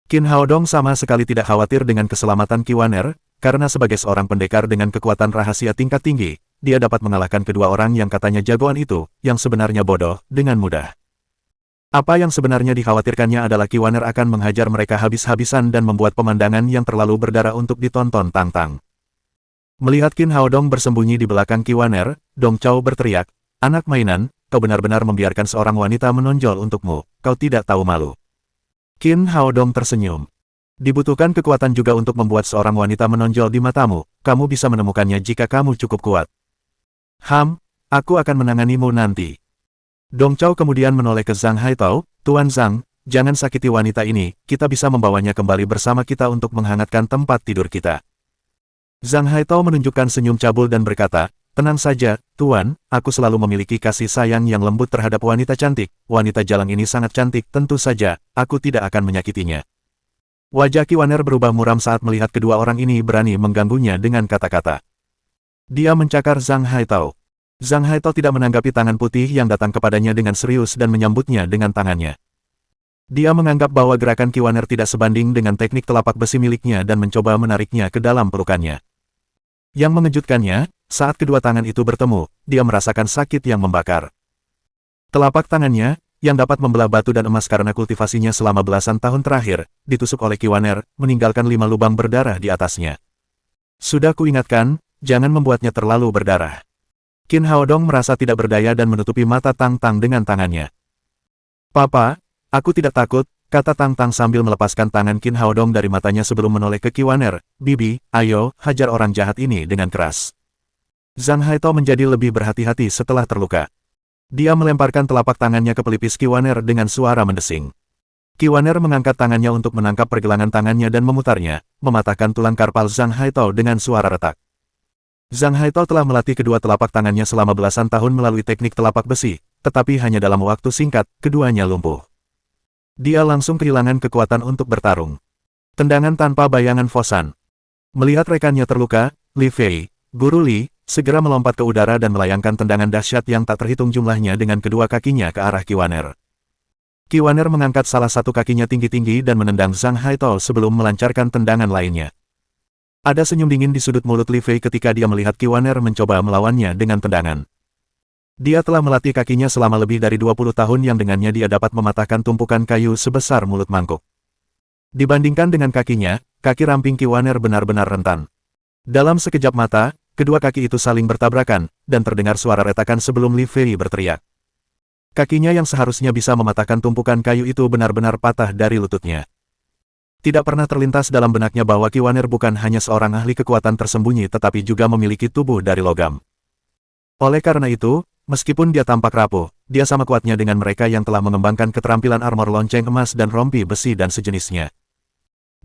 Qin Haodong sama sekali tidak khawatir dengan keselamatan Kiwaner, karena sebagai seorang pendekar dengan kekuatan rahasia tingkat tinggi, dia dapat mengalahkan kedua orang yang katanya jagoan itu, yang sebenarnya bodoh, dengan mudah. Apa yang sebenarnya dikhawatirkannya adalah Kiwaner akan menghajar mereka habis-habisan dan membuat pemandangan yang terlalu berdarah untuk ditonton Tang Tang. Melihat Qin Haodong bersembunyi di belakang Kiwaner, Dong Chao berteriak, anak mainan, kau benar-benar membiarkan seorang wanita menonjol untukmu, kau tidak tahu malu. Qin Haodong tersenyum. Dibutuhkan kekuatan juga untuk membuat seorang wanita menonjol di matamu, kamu bisa menemukannya jika kamu cukup kuat. Aku akan menanganimu nanti. Dong Chao kemudian menoleh ke Zhang Haitao, Tuan Zhang, jangan sakiti wanita ini, kita bisa membawanya kembali bersama kita untuk menghangatkan tempat tidur kita. Zhang Haitao menunjukkan senyum cabul dan berkata, Tenang saja, Tuan, aku selalu memiliki kasih sayang yang lembut terhadap wanita cantik. Wanita jalang ini sangat cantik, tentu saja, aku tidak akan menyakitinya. Wajah Kiwaner berubah muram saat melihat kedua orang ini berani mengganggunya dengan kata-kata. Dia mencakar Zhang Haitao. Zhang Haitao tidak menanggapi tangan putih yang datang kepadanya dengan serius dan menyambutnya dengan tangannya. Dia menganggap bahwa gerakan Kiwaner tidak sebanding dengan teknik telapak besi miliknya dan mencoba menariknya ke dalam pelukannya. Yang mengejutkannya, saat kedua tangan itu bertemu, dia merasakan sakit yang membakar. Telapak tangannya, yang dapat membelah batu dan emas karena kultivasinya selama belasan tahun terakhir, ditusuk oleh Kiwaner, meninggalkan 5 lubang berdarah di atasnya. Sudah kuingatkan, jangan membuatnya terlalu berdarah. Qin Haodong merasa tidak berdaya dan menutupi mata Tang Tang dengan tangannya. Papa, aku tidak takut, kata Tang Tang sambil melepaskan tangan Qin Haodong dari matanya sebelum menoleh ke Kiwaner. Bibi, ayo, hajar orang jahat ini dengan keras. Zhang Haitao menjadi lebih berhati-hati setelah terluka. Dia melemparkan telapak tangannya ke pelipis Kiwaner dengan suara mendesing. Kiwaner mengangkat tangannya untuk menangkap pergelangan tangannya dan memutarnya, mematahkan tulang karpal Zhang Haitao dengan suara retak. Zhang Haitao telah melatih kedua telapak tangannya selama belasan tahun melalui teknik telapak besi, tetapi hanya dalam waktu singkat, keduanya lumpuh. Dia langsung kehilangan kekuatan untuk bertarung. Tendangan tanpa bayangan Fosan. Melihat rekannya terluka, Li Fei, Guru Li, segera melompat ke udara dan melayangkan tendangan dahsyat yang tak terhitung jumlahnya dengan kedua kakinya ke arah Kiwaner. Kiwaner mengangkat salah satu kakinya tinggi-tinggi dan menendang Zhang Haitao sebelum melancarkan tendangan lainnya. Ada senyum dingin di sudut mulut Li Fei ketika dia melihat Kiwaner mencoba melawannya dengan tendangan. Dia telah melatih kakinya selama lebih dari 20 tahun yang dengannya dia dapat mematahkan tumpukan kayu sebesar mulut mangkuk. Dibandingkan dengan kakinya, kaki ramping Kiwaner benar-benar rentan. Dalam sekejap mata, kedua kaki itu saling bertabrakan, dan terdengar suara retakan sebelum Li Fei berteriak. Kakinya yang seharusnya bisa mematahkan tumpukan kayu itu benar-benar patah dari lututnya. Tidak pernah terlintas dalam benaknya bahwa Kiwaner bukan hanya seorang ahli kekuatan tersembunyi tetapi juga memiliki tubuh dari logam. Oleh karena itu, meskipun dia tampak rapuh, dia sama kuatnya dengan mereka yang telah mengembangkan keterampilan armor lonceng emas dan rompi besi dan sejenisnya.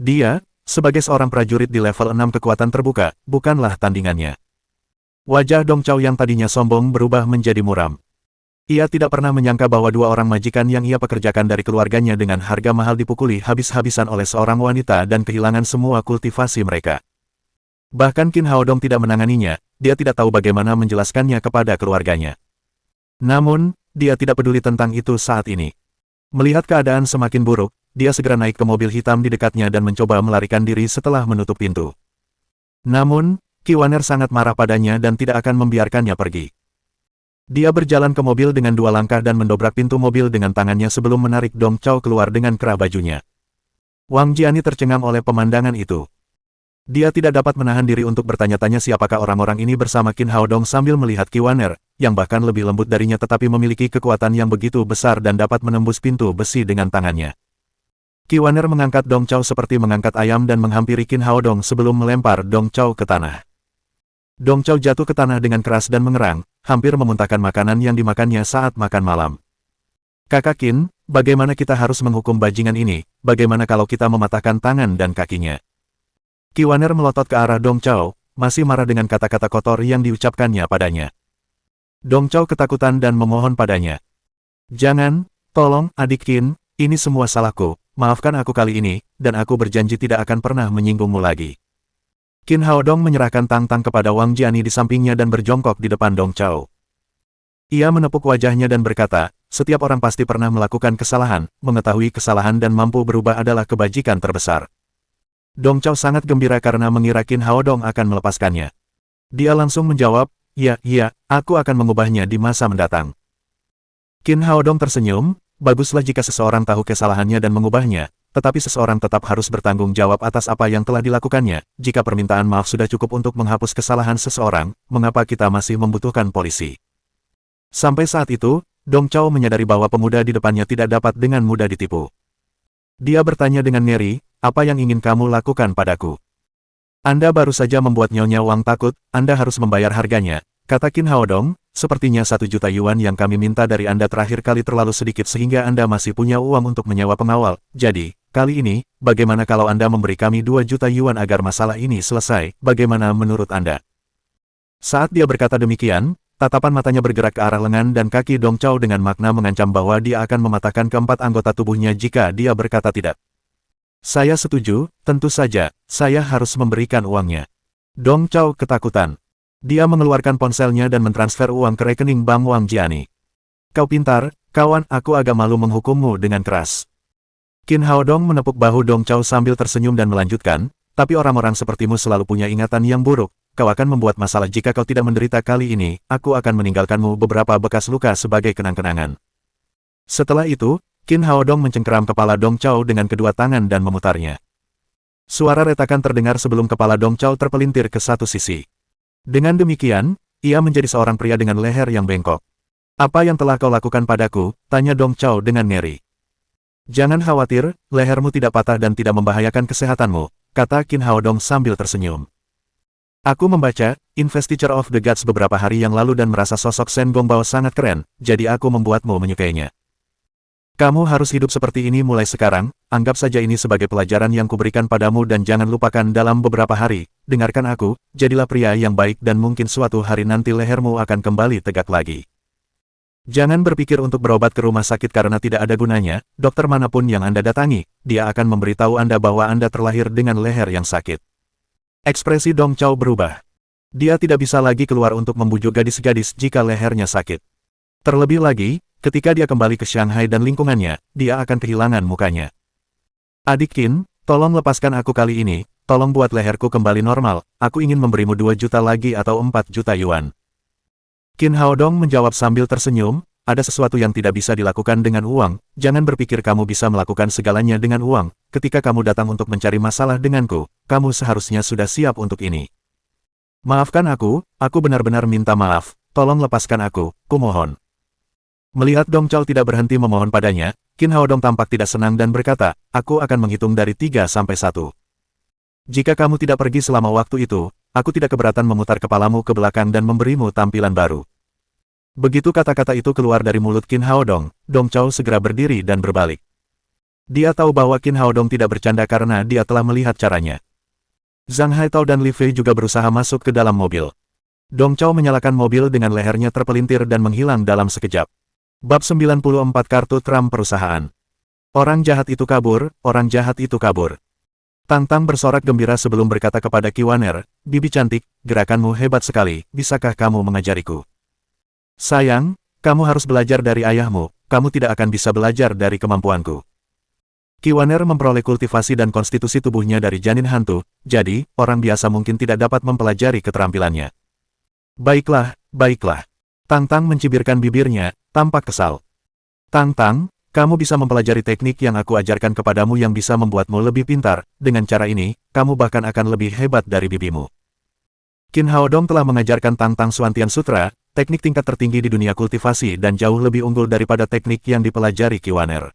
Dia, sebagai seorang prajurit di level 6 kekuatan terbuka, bukanlah tandingannya. Wajah Dong Chao yang tadinya sombong berubah menjadi muram. Ia tidak pernah menyangka bahwa dua orang majikan yang ia pekerjakan dari keluarganya dengan harga mahal dipukuli habis-habisan oleh seorang wanita dan kehilangan semua kultivasi mereka. Bahkan Qin Haodong tidak menanganinya, dia tidak tahu bagaimana menjelaskannya kepada keluarganya. Namun, dia tidak peduli tentang itu saat ini. Melihat keadaan semakin buruk, dia segera naik ke mobil hitam di dekatnya dan mencoba melarikan diri setelah menutup pintu. Namun, Kiwaner sangat marah padanya dan tidak akan membiarkannya pergi. Dia berjalan ke mobil dengan 2 langkah dan mendobrak pintu mobil dengan tangannya sebelum menarik Dong Chao keluar dengan kerah bajunya. Wang Jiani tercengang oleh pemandangan itu. Dia tidak dapat menahan diri untuk bertanya-tanya siapakah orang-orang ini bersama Qin Haodong sambil melihat Kiwaner, yang bahkan lebih lembut darinya tetapi memiliki kekuatan yang begitu besar dan dapat menembus pintu besi dengan tangannya. Kiwaner mengangkat Dong Chao seperti mengangkat ayam dan menghampiri Qin Haodong sebelum melempar Dong Chao ke tanah. Dong Chao jatuh ke tanah dengan keras dan mengerang, hampir memuntahkan makanan yang dimakannya saat makan malam. Kakak Qin, bagaimana kita harus menghukum bajingan ini, bagaimana kalau kita mematahkan tangan dan kakinya? Kiwaner melotot ke arah Dong Chao, masih marah dengan kata-kata kotor yang diucapkannya padanya. Dong Chao ketakutan dan memohon padanya. Jangan, tolong, adik Qin, ini semua salahku, maafkan aku kali ini, dan aku berjanji tidak akan pernah menyinggungmu lagi. Qin Haodong menyerahkan Tang Tang kepada Wang Jiani di sampingnya dan berjongkok di depan Dong Chao. Ia menepuk wajahnya dan berkata, setiap orang pasti pernah melakukan kesalahan, mengetahui kesalahan dan mampu berubah adalah kebajikan terbesar. Dong Chao sangat gembira karena mengira Qin Haodong akan melepaskannya. Dia langsung menjawab, iya, aku akan mengubahnya di masa mendatang. Qin Haodong tersenyum, baguslah jika seseorang tahu kesalahannya dan mengubahnya, tetapi seseorang tetap harus bertanggung jawab atas apa yang telah dilakukannya. Jika permintaan maaf sudah cukup untuk menghapus kesalahan seseorang, mengapa kita masih membutuhkan polisi? Sampai saat itu, Dong Chao menyadari bahwa pemuda di depannya tidak dapat dengan mudah ditipu. Dia bertanya dengan ngeri, apa yang ingin kamu lakukan padaku? Anda baru saja membuat Nyonya Wang takut, Anda harus membayar harganya, kata Qin Haodong, sepertinya 1 juta yuan yang kami minta dari Anda terakhir kali terlalu sedikit sehingga Anda masih punya uang untuk menyewa pengawal, jadi, kali ini, bagaimana kalau Anda memberi kami 2 juta yuan agar masalah ini selesai, bagaimana menurut Anda? Saat dia berkata demikian, tatapan matanya bergerak ke arah lengan dan kaki Dong Chao dengan makna mengancam bahwa dia akan mematahkan keempat anggota tubuhnya jika dia berkata tidak. Saya setuju, tentu saja, saya harus memberikan uangnya. Dong Chao ketakutan. Dia mengeluarkan ponselnya dan mentransfer uang ke rekening Bank Wang Jiani. Kau pintar, kawan, aku agak malu menghukummu dengan keras. Qin Haodong menepuk bahu Dong Chao sambil tersenyum dan melanjutkan, tapi orang-orang sepertimu selalu punya ingatan yang buruk. Kau akan membuat masalah jika kau tidak menderita kali ini, aku akan meninggalkanmu beberapa bekas luka sebagai kenang-kenangan. Setelah itu, Qin Haodong mencengkeram kepala Dong Chao dengan kedua tangan dan memutarnya. Suara retakan terdengar sebelum kepala Dong Chao terpelintir ke satu sisi. Dengan demikian, ia menjadi seorang pria dengan leher yang bengkok. Apa yang telah kau lakukan padaku? Tanya Dong Chao dengan ngeri. Jangan khawatir, lehermu tidak patah dan tidak membahayakan kesehatanmu, kata Qin Haodong sambil tersenyum. Aku membaca Investiture of the Gods beberapa hari yang lalu dan merasa sosok Shen Gongbao sangat keren, jadi aku membuatmu menyukainya. Kamu harus hidup seperti ini mulai sekarang, anggap saja ini sebagai pelajaran yang kuberikan padamu dan jangan lupakan dalam beberapa hari, dengarkan aku, jadilah pria yang baik dan mungkin suatu hari nanti lehermu akan kembali tegak lagi. Jangan berpikir untuk berobat ke rumah sakit karena tidak ada gunanya, dokter manapun yang Anda datangi, dia akan memberitahu Anda bahwa Anda terlahir dengan leher yang sakit. Ekspresi Dong Chao berubah. Dia tidak bisa lagi keluar untuk membujuk gadis-gadis jika lehernya sakit. Terlebih lagi, ketika dia kembali ke Shanghai dan lingkungannya, dia akan kehilangan mukanya. Adik Qin, tolong lepaskan aku kali ini, tolong buat leherku kembali normal, aku ingin memberimu 2 juta lagi atau 4 juta yuan. Qin Haodong menjawab sambil tersenyum, ada sesuatu yang tidak bisa dilakukan dengan uang, jangan berpikir kamu bisa melakukan segalanya dengan uang, ketika kamu datang untuk mencari masalah denganku, kamu seharusnya sudah siap untuk ini. Maafkan aku benar-benar minta maaf, tolong lepaskan aku, kumohon. Melihat Dong Chao tidak berhenti memohon padanya, Qin Haodong tampak tidak senang dan berkata, aku akan menghitung dari 3 sampai 1. Jika kamu tidak pergi selama waktu itu, aku tidak keberatan memutar kepalamu ke belakang dan memberimu tampilan baru. Begitu kata-kata itu keluar dari mulut Qin Haodong, Dong Chao segera berdiri dan berbalik. Dia tahu bahwa Qin Haodong tidak bercanda karena dia telah melihat caranya. Zhang Haitao dan Li Fei juga berusaha masuk ke dalam mobil. Dong Chao menyalakan mobil dengan lehernya terpelintir dan menghilang dalam sekejap. Bab 94 Kartu Trump Perusahaan. Orang jahat itu kabur, orang jahat itu kabur. Tang Tang bersorak gembira sebelum berkata kepada Kiwaner, Bibi cantik, gerakanmu hebat sekali, bisakah kamu mengajariku? Sayang, kamu harus belajar dari ayahmu, kamu tidak akan bisa belajar dari kemampuanku. Kiwaner memperoleh kultivasi dan konstitusi tubuhnya dari janin hantu, jadi, orang biasa mungkin tidak dapat mempelajari keterampilannya. Baiklah, baiklah. Tang Tang mencibirkan bibirnya, tampak kesal. Tang Tang, kamu bisa mempelajari teknik yang aku ajarkan kepadamu yang bisa membuatmu lebih pintar, dengan cara ini, kamu bahkan akan lebih hebat dari bibimu. Qin Haodong telah mengajarkan Tang Tang Suantian Sutra, teknik tingkat tertinggi di dunia kultivasi dan jauh lebih unggul daripada teknik yang dipelajari Kiwaner.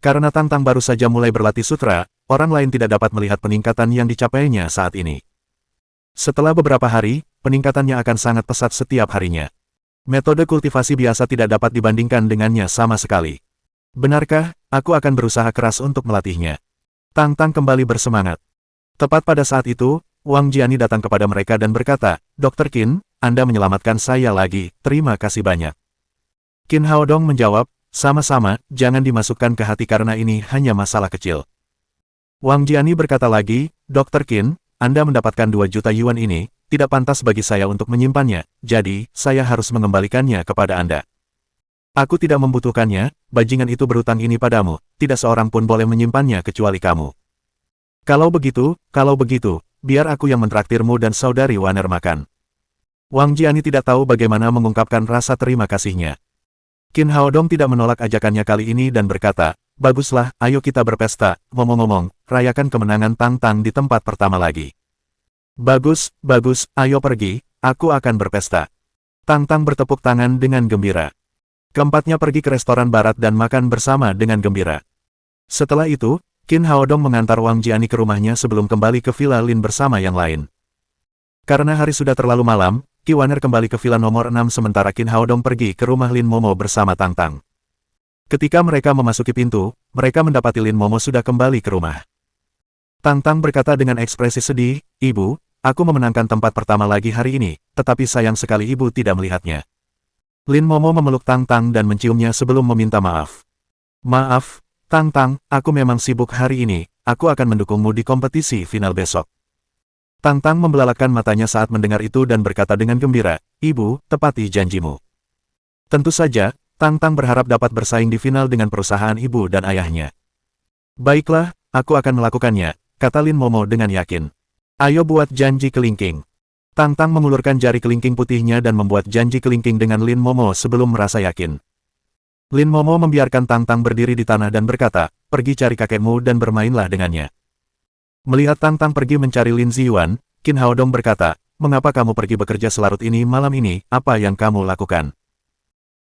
Karena Tang Tang baru saja mulai berlatih sutra, orang lain tidak dapat melihat peningkatan yang dicapainya saat ini. Setelah beberapa hari, peningkatannya akan sangat pesat setiap harinya. Metode kultivasi biasa tidak dapat dibandingkan dengannya sama sekali. Benarkah, aku akan berusaha keras untuk melatihnya. Tang Tang kembali bersemangat. Tepat pada saat itu, Wang Jiani datang kepada mereka dan berkata, Dr. Qin, Anda menyelamatkan saya lagi, terima kasih banyak. Qin Haodong menjawab, sama-sama, jangan dimasukkan ke hati karena ini hanya masalah kecil. Wang Jiani berkata lagi, Dr. Qin, Anda mendapatkan 2 juta yuan ini, tidak pantas bagi saya untuk menyimpannya, jadi, saya harus mengembalikannya kepada Anda. Aku tidak membutuhkannya, bajingan itu berutang ini padamu, tidak seorang pun boleh menyimpannya kecuali kamu. Kalau begitu, biar aku yang mentraktirmu dan saudari Waner makan. Wang Jiani tidak tahu bagaimana mengungkapkan rasa terima kasihnya. Qin Haodong tidak menolak ajakannya kali ini dan berkata, baguslah, ayo kita berpesta, ngomong-ngomong, rayakan kemenangan Tang Tang di tempat pertama lagi. Bagus, ayo pergi, aku akan berpesta. Tang Tang bertepuk tangan dengan gembira. Keempatnya pergi ke restoran barat dan makan bersama dengan gembira. Setelah itu, Qin Haodong mengantar Wang Jiani ke rumahnya sebelum kembali ke Villa Lin bersama yang lain. Karena hari sudah terlalu malam, Kiwaner kembali ke villa nomor 6 sementara Qin Haodong pergi ke rumah Lin Momo bersama Tang Tang. Ketika mereka memasuki pintu, mereka mendapati Lin Momo sudah kembali ke rumah. Tang Tang berkata dengan ekspresi sedih, Ibu, aku memenangkan tempat pertama lagi hari ini, tetapi sayang sekali ibu tidak melihatnya. Lin Momo memeluk Tang Tang dan menciumnya sebelum meminta maaf. Maaf, Tang Tang, aku memang sibuk hari ini, aku akan mendukungmu di kompetisi final besok. Tang Tang membelalakan matanya saat mendengar itu dan berkata dengan gembira, Ibu, tepati janjimu. Tentu saja, Tang Tang berharap dapat bersaing di final dengan perusahaan ibu dan ayahnya. Baiklah, aku akan melakukannya, kata Lin Momo dengan yakin. Ayo buat janji kelingking. Tang Tang mengulurkan jari kelingking putihnya dan membuat janji kelingking dengan Lin Momo sebelum merasa yakin. Lin Momo membiarkan Tang Tang berdiri di tanah dan berkata, pergi cari kakekmu dan bermainlah dengannya. Melihat Tang Tang pergi mencari Lin Ziyuan, Qin Haodong berkata, mengapa kamu pergi bekerja selarut ini malam ini, apa yang kamu lakukan?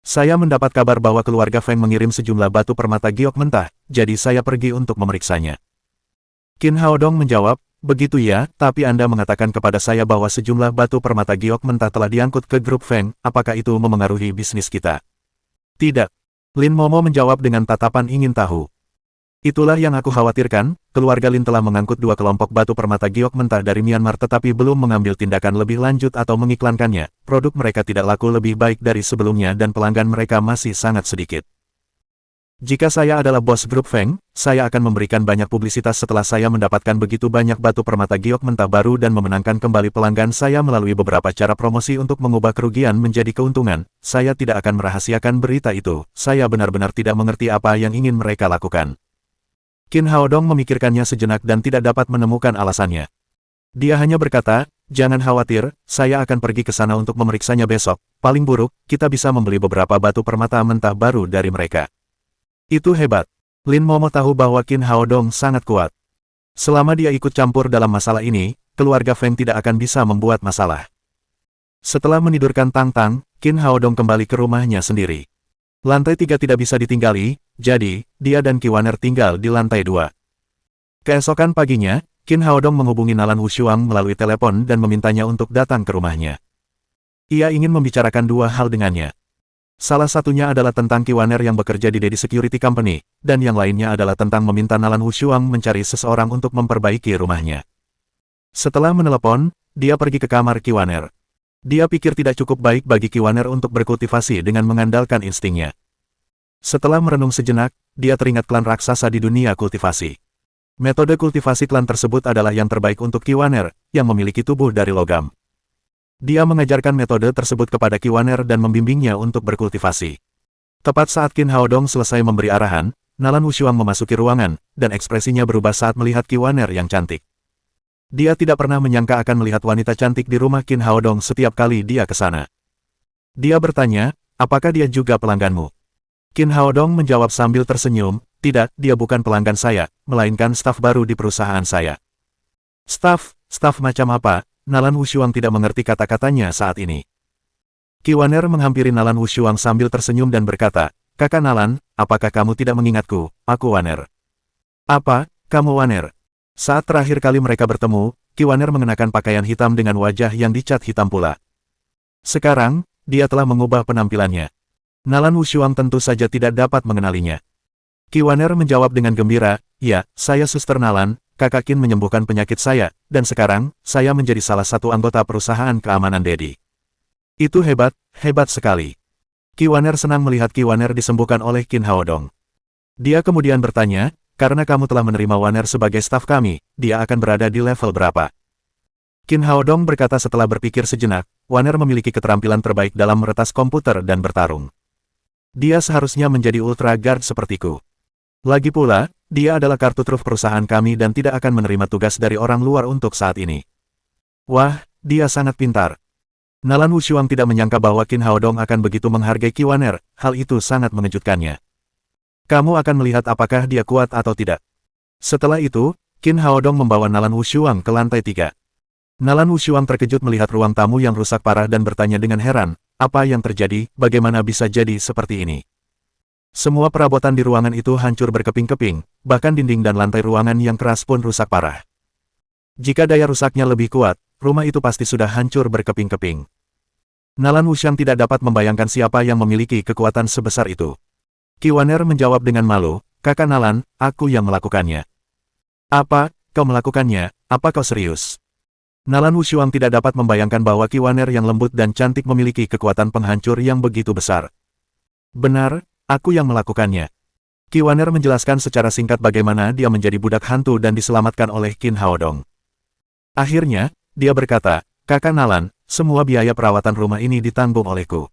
Saya mendapat kabar bahwa keluarga Feng mengirim sejumlah batu permata giok mentah, jadi saya pergi untuk memeriksanya. Qin Haodong menjawab, begitu ya, tapi Anda mengatakan kepada saya bahwa sejumlah batu permata giok mentah telah diangkut ke grup Feng, apakah itu memengaruhi bisnis kita? Tidak. Lin Momo menjawab dengan tatapan ingin tahu. Itulah yang aku khawatirkan, keluarga Lin telah mengangkut 2 kelompok batu permata giok mentah dari Myanmar tetapi belum mengambil tindakan lebih lanjut atau mengiklankannya, produk mereka tidak laku lebih baik dari sebelumnya dan pelanggan mereka masih sangat sedikit. Jika saya adalah bos grup Feng, saya akan memberikan banyak publisitas setelah saya mendapatkan begitu banyak batu permata giok mentah baru dan memenangkan kembali pelanggan saya melalui beberapa cara promosi untuk mengubah kerugian menjadi keuntungan. Saya tidak akan merahasiakan berita itu, saya benar-benar tidak mengerti apa yang ingin mereka lakukan. Qin Haodong memikirkannya sejenak dan tidak dapat menemukan alasannya. Dia hanya berkata, jangan khawatir, saya akan pergi ke sana untuk memeriksanya besok, paling buruk, kita bisa membeli beberapa batu permata mentah baru dari mereka. Itu hebat. Lin Momo tahu bahwa Qin Haodong sangat kuat. Selama dia ikut campur dalam masalah ini, keluarga Feng tidak akan bisa membuat masalah. Setelah menidurkan Tang Tang, Qin Haodong kembali ke rumahnya sendiri. Lantai 3 tidak bisa ditinggali, jadi, dia dan Kiwaner tinggal di lantai 2. Keesokan paginya, Qin Haodong menghubungi Nalan Wushuang melalui telepon dan memintanya untuk datang ke rumahnya. Ia ingin membicarakan 2 hal dengannya. Salah satunya adalah tentang Kiwaner yang bekerja di Daddy Security Company, dan yang lainnya adalah tentang meminta Nalan Wushuang mencari seseorang untuk memperbaiki rumahnya. Setelah menelepon, dia pergi ke kamar Kiwaner. Dia pikir tidak cukup baik bagi Kiwaner untuk berkultivasi dengan mengandalkan instingnya. Setelah merenung sejenak, dia teringat klan raksasa di dunia kultivasi. Metode kultivasi klan tersebut adalah yang terbaik untuk Kiwaner, yang memiliki tubuh dari logam. Dia mengajarkan metode tersebut kepada Kiwaner dan membimbingnya untuk berkultivasi. Tepat saat Qin Haodong selesai memberi arahan, Nalan Wushuang memasuki ruangan, dan ekspresinya berubah saat melihat Kiwaner yang cantik. Dia tidak pernah menyangka akan melihat wanita cantik di rumah Qin Haodong setiap kali dia ke sana. Dia bertanya, apakah dia juga pelangganmu? Qin Haodong menjawab sambil tersenyum, tidak, dia bukan pelanggan saya, melainkan staf baru di perusahaan saya. Staf macam apa? Nalan Wushuang tidak mengerti kata-katanya saat ini. Kiwaner menghampiri Nalan Wushuang sambil tersenyum dan berkata, Kakak Nalan, apakah kamu tidak mengingatku? Aku Waner. Apa, kamu Waner? Saat terakhir kali mereka bertemu, Kiwaner mengenakan pakaian hitam dengan wajah yang dicat hitam pula. Sekarang, dia telah mengubah penampilannya. Nalan Wushuang tentu saja tidak dapat mengenalinya. Kiwaner menjawab dengan gembira, ya, saya Suster Nalan, Kakak Qin menyembuhkan penyakit saya, dan sekarang, saya menjadi salah satu anggota perusahaan keamanan Daddy. Itu hebat, hebat sekali. Kiwaner senang melihat Kiwaner disembuhkan oleh Qin Haodong. Dia kemudian bertanya, karena kamu telah menerima Waner sebagai staf kami, dia akan berada di level berapa? Qin Haodong berkata setelah berpikir sejenak, Waner memiliki keterampilan terbaik dalam meretas komputer dan bertarung. Dia seharusnya menjadi Ultra Guard sepertiku. Lagi pula, dia adalah kartu truf perusahaan kami dan tidak akan menerima tugas dari orang luar untuk saat ini. Wah, dia sangat pintar. Nalan Wushuang tidak menyangka bahwa Qin Haodong akan begitu menghargai Kiwaner, hal itu sangat mengejutkannya. Kamu akan melihat apakah dia kuat atau tidak. Setelah itu, Qin Haodong membawa Nalan Wushuang ke lantai 3. Nalan Wushuang terkejut melihat ruang tamu yang rusak parah dan bertanya dengan heran, apa yang terjadi, bagaimana bisa jadi seperti ini. Semua perabotan di ruangan itu hancur berkeping-keping, bahkan dinding dan lantai ruangan yang keras pun rusak parah. Jika daya rusaknya lebih kuat, rumah itu pasti sudah hancur berkeping-keping. Nalan Wushuang tidak dapat membayangkan siapa yang memiliki kekuatan sebesar itu. Kiwaner menjawab dengan malu, Kakak Nalan, aku yang melakukannya. Apa, kau melakukannya, apa kau serius? Nalan Wushuang tidak dapat membayangkan bahwa Kiwaner yang lembut dan cantik memiliki kekuatan penghancur yang begitu besar. Benar, aku yang melakukannya. Kiwaner menjelaskan secara singkat bagaimana dia menjadi budak hantu dan diselamatkan oleh Qin Haodong. Akhirnya, dia berkata, Kakak Nalan, semua biaya perawatan rumah ini ditanggung olehku.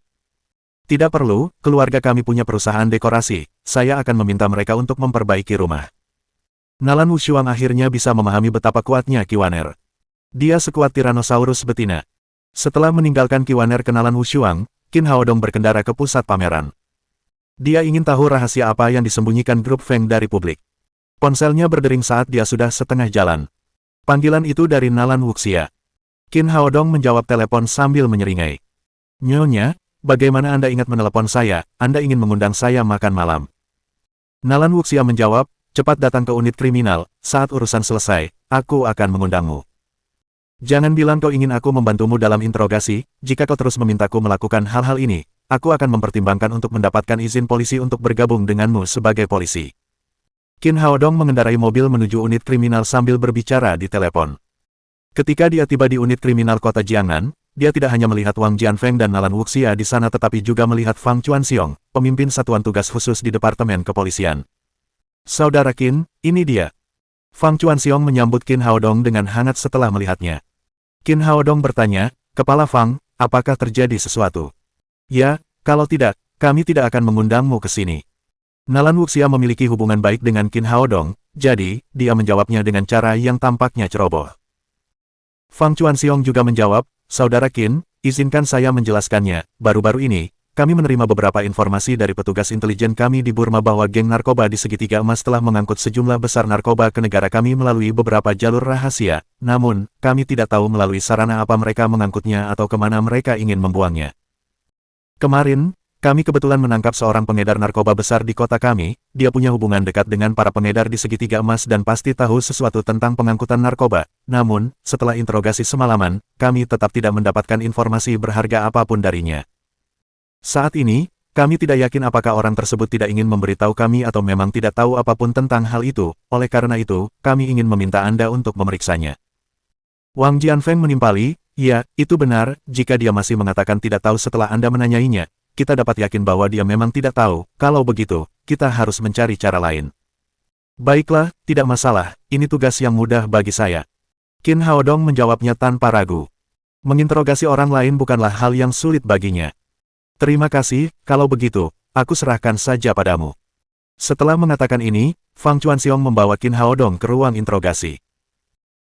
Tidak perlu, keluarga kami punya perusahaan dekorasi, saya akan meminta mereka untuk memperbaiki rumah. Nalan Wushuang akhirnya bisa memahami betapa kuatnya Kiwaner. Dia sekuat Tyrannosaurus betina. Setelah meninggalkan Kiwaner ke Nalan Wushuang, Qin Haodong berkendara ke pusat pameran. Dia ingin tahu rahasia apa yang disembunyikan grup Feng dari publik. Ponselnya berdering saat dia sudah setengah jalan. Panggilan itu dari Nalan Wuxia. Qin Haodong menjawab telepon sambil menyeringai. Nyonya, bagaimana Anda ingat menelepon saya, Anda ingin mengundang saya makan malam. Nalan Wuxia menjawab, cepat datang ke unit kriminal, saat urusan selesai, aku akan mengundangmu. Jangan bilang kau ingin aku membantumu dalam interogasi, jika kau terus memintaku melakukan hal-hal ini, aku akan mempertimbangkan untuk mendapatkan izin polisi untuk bergabung denganmu sebagai polisi. Qin Haodong mengendarai mobil menuju unit kriminal sambil berbicara di telepon. Ketika dia tiba di unit kriminal kota Jiangnan, dia tidak hanya melihat Wang Jianfeng dan Nalan Wuxia di sana tetapi juga melihat Fang Chuanxiong, pemimpin satuan tugas khusus di Departemen Kepolisian. Saudara Qin, ini dia. Fang Chuanxiong menyambut Qin Haodong dengan hangat setelah melihatnya. Qin Haodong bertanya, Kepala Fang, apakah terjadi sesuatu? Ya, kalau tidak, kami tidak akan mengundangmu ke sini. Nalan Wuxia memiliki hubungan baik dengan Qin Haodong, jadi, dia menjawabnya dengan cara yang tampaknya ceroboh. Fang Chuanxiong juga menjawab, Saudara Qin, izinkan saya menjelaskannya, baru-baru ini, kami menerima beberapa informasi dari petugas intelijen kami di Burma bahwa geng narkoba di Segitiga Emas telah mengangkut sejumlah besar narkoba ke negara kami melalui beberapa jalur rahasia, namun, kami tidak tahu melalui sarana apa mereka mengangkutnya atau kemana mereka ingin membuangnya. Kemarin, kami kebetulan menangkap seorang pengedar narkoba besar di kota kami, dia punya hubungan dekat dengan para pengedar di Segitiga Emas dan pasti tahu sesuatu tentang pengangkutan narkoba, namun, setelah interogasi semalaman, kami tetap tidak mendapatkan informasi berharga apapun darinya. Saat ini, kami tidak yakin apakah orang tersebut tidak ingin memberitahu kami atau memang tidak tahu apapun tentang hal itu, oleh karena itu, kami ingin meminta Anda untuk memeriksanya. Wang Jianfeng menimpali, ya, itu benar, jika dia masih mengatakan tidak tahu setelah Anda menanyainya, kita dapat yakin bahwa dia memang tidak tahu, kalau begitu, kita harus mencari cara lain. Baiklah, tidak masalah, ini tugas yang mudah bagi saya. Qin Haodong menjawabnya tanpa ragu. Menginterogasi orang lain bukanlah hal yang sulit baginya. Terima kasih, kalau begitu, aku serahkan saja padamu. Setelah mengatakan ini, Fang Chuanxiong membawa Qin Haodong ke ruang interogasi.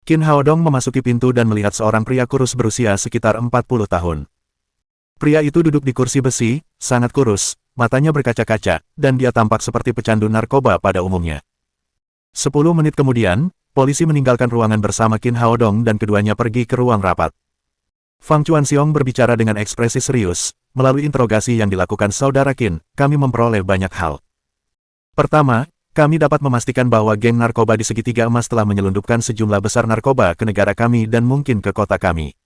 Qin Haodong memasuki pintu dan melihat seorang pria kurus berusia sekitar 40 tahun. Pria itu duduk di kursi besi, sangat kurus, matanya berkaca-kaca, dan dia tampak seperti pecandu narkoba pada umumnya. 10 menit kemudian, polisi meninggalkan ruangan bersama Qin Haodong dan keduanya pergi ke ruang rapat. Fang Chuanxiong berbicara dengan ekspresi serius, melalui interogasi yang dilakukan Saudara Qin, kami memperoleh banyak hal. Pertama, kami dapat memastikan bahwa geng narkoba di Segitiga Emas telah menyelundupkan sejumlah besar narkoba ke negara kami dan mungkin ke kota kami.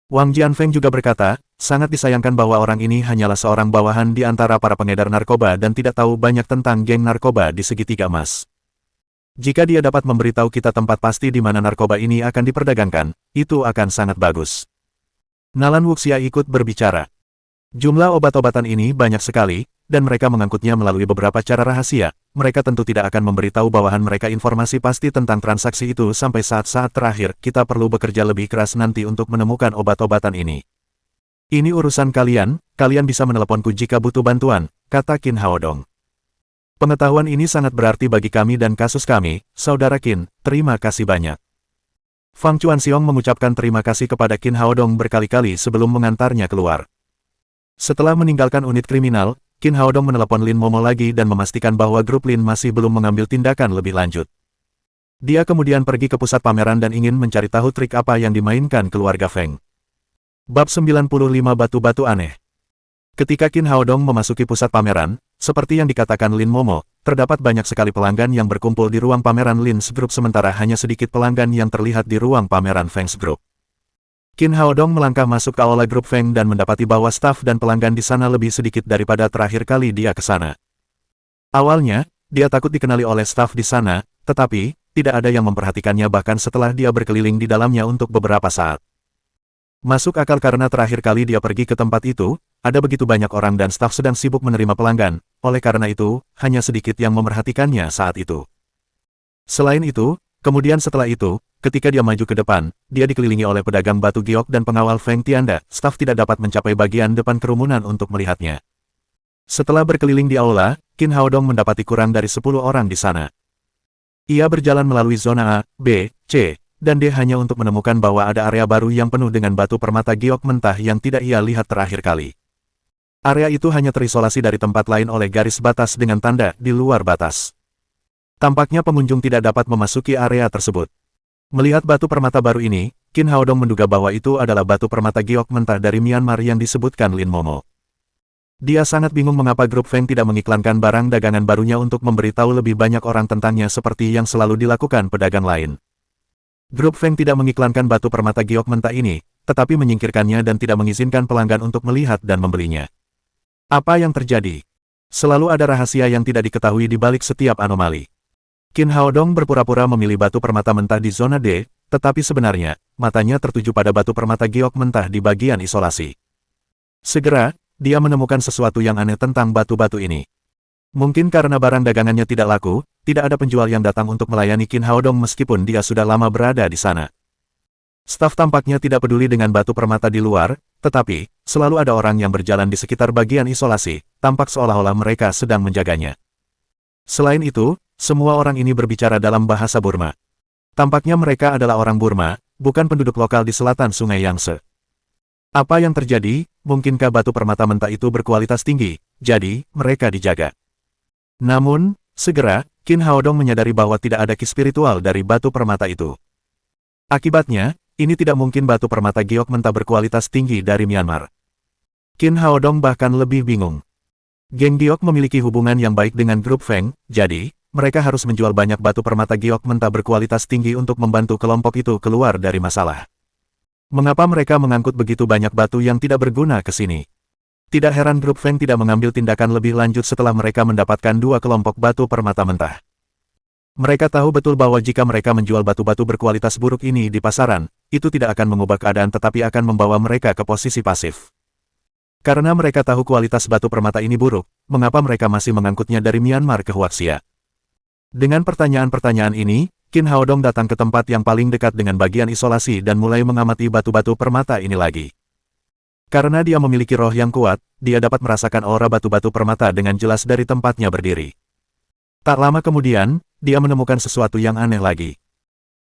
Wang Jianfeng juga berkata, sangat disayangkan bahwa orang ini hanyalah seorang bawahan di antara para pengedar narkoba dan tidak tahu banyak tentang geng narkoba di Segitiga Emas. Jika dia dapat memberitahu kita tempat pasti di mana narkoba ini akan diperdagangkan, itu akan sangat bagus. Nalan Wuxia ikut berbicara. Jumlah obat-obatan ini banyak sekali, dan mereka mengangkutnya melalui beberapa cara rahasia. Mereka tentu tidak akan memberitahu bawahan mereka informasi pasti tentang transaksi itu sampai saat-saat terakhir. Kita perlu bekerja lebih keras nanti untuk menemukan obat-obatan ini. Ini urusan kalian, kalian bisa meneleponku jika butuh bantuan, kata Qin Haodong. Pengetahuan ini sangat berarti bagi kami dan kasus kami, Saudara Qin, terima kasih banyak. Fang Chuanxiong mengucapkan terima kasih kepada Qin Haodong berkali-kali sebelum mengantarnya keluar. Setelah meninggalkan unit kriminal, Qin Haodong menelepon Lin Momo lagi dan memastikan bahwa grup Lin masih belum mengambil tindakan lebih lanjut. Dia kemudian pergi ke pusat pameran dan ingin mencari tahu trik apa yang dimainkan keluarga Feng. Bab 95 Batu-batu aneh. Ketika Qin Haodong memasuki pusat pameran, seperti yang dikatakan Lin Momo, terdapat banyak sekali pelanggan yang berkumpul di ruang pameran Lin's Group sementara hanya sedikit pelanggan yang terlihat di ruang pameran Feng's Group. Qin Haodong melangkah masuk ke aula grup Feng dan mendapati bahwa staf dan pelanggan di sana lebih sedikit daripada terakhir kali dia ke sana. Awalnya, dia takut dikenali oleh staf di sana, tetapi, tidak ada yang memperhatikannya bahkan setelah dia berkeliling di dalamnya untuk beberapa saat. Masuk akal karena terakhir kali dia pergi ke tempat itu, ada begitu banyak orang dan staf sedang sibuk menerima pelanggan, oleh karena itu, hanya sedikit yang memperhatikannya saat itu. Selain itu, kemudian setelah itu, ketika dia maju ke depan, dia dikelilingi oleh pedagang batu giok dan pengawal Feng Tianda, staf tidak dapat mencapai bagian depan kerumunan untuk melihatnya. Setelah berkeliling di aula, Qin Haodong mendapati kurang dari 10 orang di sana. Ia berjalan melalui zona A, B, C, dan D hanya untuk menemukan bahwa ada area baru yang penuh dengan batu permata giok mentah yang tidak ia lihat terakhir kali. Area itu hanya terisolasi dari tempat lain oleh garis batas dengan tanda di luar batas. Tampaknya pengunjung tidak dapat memasuki area tersebut. Melihat batu permata baru ini, Qin Haodong menduga bahwa itu adalah batu permata giok mentah dari Myanmar yang disebutkan Lin Momo. Dia sangat bingung mengapa grup Feng tidak mengiklankan barang dagangan barunya untuk memberitahu lebih banyak orang tentangnya seperti yang selalu dilakukan pedagang lain. Grup Feng tidak mengiklankan batu permata giok mentah ini, tetapi menyingkirkannya dan tidak mengizinkan pelanggan untuk melihat dan membelinya. Apa yang terjadi? Selalu ada rahasia yang tidak diketahui di balik setiap anomali. Qin Haodong berpura-pura memilih batu permata mentah di zona D, tetapi sebenarnya, matanya tertuju pada batu permata giok mentah di bagian isolasi. Segera, dia menemukan sesuatu yang aneh tentang batu-batu ini. Mungkin karena barang dagangannya tidak laku, tidak ada penjual yang datang untuk melayani Qin Haodong meskipun dia sudah lama berada di sana. Staf tampaknya tidak peduli dengan batu permata di luar, tetapi, selalu ada orang yang berjalan di sekitar bagian isolasi, tampak seolah-olah mereka sedang menjaganya. Selain itu, semua orang ini berbicara dalam bahasa Burma. Tampaknya mereka adalah orang Burma, bukan penduduk lokal di selatan Sungai Yangtze. Apa yang terjadi? Mungkinkah batu permata mentah itu berkualitas tinggi, jadi mereka dijaga? Namun, segera, Qin Haodong menyadari bahwa tidak ada ki spiritual dari batu permata itu. Akibatnya, ini tidak mungkin batu permata giok mentah berkualitas tinggi dari Myanmar. Qin Haodong bahkan lebih bingung. Geng giok memiliki hubungan yang baik dengan grup Feng, jadi, mereka harus menjual banyak batu permata giok mentah berkualitas tinggi untuk membantu kelompok itu keluar dari masalah. Mengapa mereka mengangkut begitu banyak batu yang tidak berguna ke sini? Tidak heran grup Feng tidak mengambil tindakan lebih lanjut setelah mereka mendapatkan 2 kelompok batu permata mentah. Mereka tahu betul bahwa jika mereka menjual batu-batu berkualitas buruk ini di pasaran, itu tidak akan mengubah keadaan tetapi akan membawa mereka ke posisi pasif. Karena mereka tahu kualitas batu permata ini buruk, mengapa mereka masih mengangkutnya dari Myanmar ke Huaxia? Dengan pertanyaan-pertanyaan ini, Qin Haodong datang ke tempat yang paling dekat dengan bagian isolasi dan mulai mengamati batu-batu permata ini lagi. Karena dia memiliki roh yang kuat, dia dapat merasakan aura batu-batu permata dengan jelas dari tempatnya berdiri. Tak lama kemudian, dia menemukan sesuatu yang aneh lagi.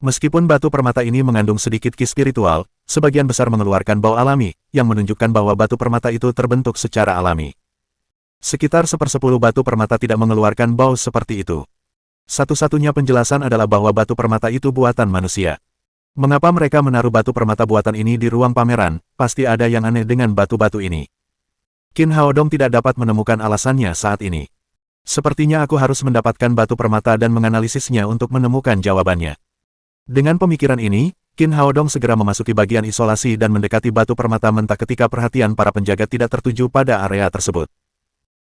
Meskipun batu permata ini mengandung sedikit ki spiritual, sebagian besar mengeluarkan bau alami, yang menunjukkan bahwa batu permata itu terbentuk secara alami. Sekitar 1/10 batu permata tidak mengeluarkan bau seperti itu. Satu-satunya penjelasan adalah bahwa batu permata itu buatan manusia. Mengapa mereka menaruh batu permata buatan ini di ruang pameran? Pasti ada yang aneh dengan batu-batu ini. Qin Haodong tidak dapat menemukan alasannya saat ini. Sepertinya aku harus mendapatkan batu permata dan menganalisisnya untuk menemukan jawabannya. Dengan pemikiran ini, Qin Haodong segera memasuki bagian isolasi dan mendekati batu permata mentah ketika perhatian para penjaga tidak tertuju pada area tersebut.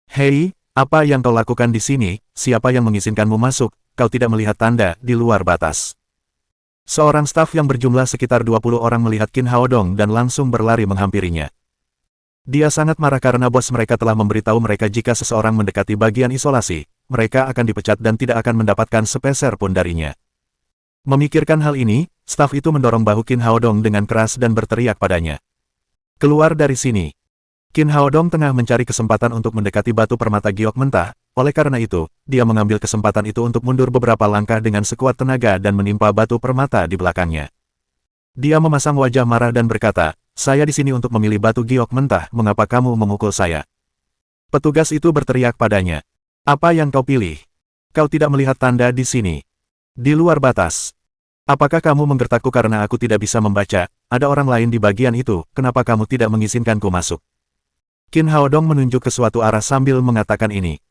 Hei, apa yang kau lakukan di sini? Siapa yang mengizinkanmu masuk? Kau tidak melihat tanda di luar batas. Seorang staf yang berjumlah sekitar 20 orang melihat Qin Haodong dan langsung berlari menghampirinya. Dia sangat marah karena bos mereka telah memberitahu mereka jika seseorang mendekati bagian isolasi, mereka akan dipecat dan tidak akan mendapatkan sepeser pun darinya. Memikirkan hal ini, staf itu mendorong bahu Qin Haodong dengan keras dan berteriak padanya. Keluar dari sini. Qin Haodong tengah mencari kesempatan untuk mendekati batu permata giok mentah, oleh karena itu, dia mengambil kesempatan itu untuk mundur beberapa langkah dengan sekuat tenaga dan menimpa batu permata di belakangnya. Dia memasang wajah marah dan berkata, "Saya di sini untuk memilih batu giok mentah, mengapa kamu memukul saya?" Petugas itu berteriak padanya, "Apa yang kau pilih? Kau tidak melihat tanda di sini. Di luar batas. Apakah kamu menggertakku karena aku tidak bisa membaca? Ada orang lain di bagian itu, kenapa kamu tidak mengizinkanku masuk?" Qin Haodong menunjuk ke suatu arah sambil mengatakan ini.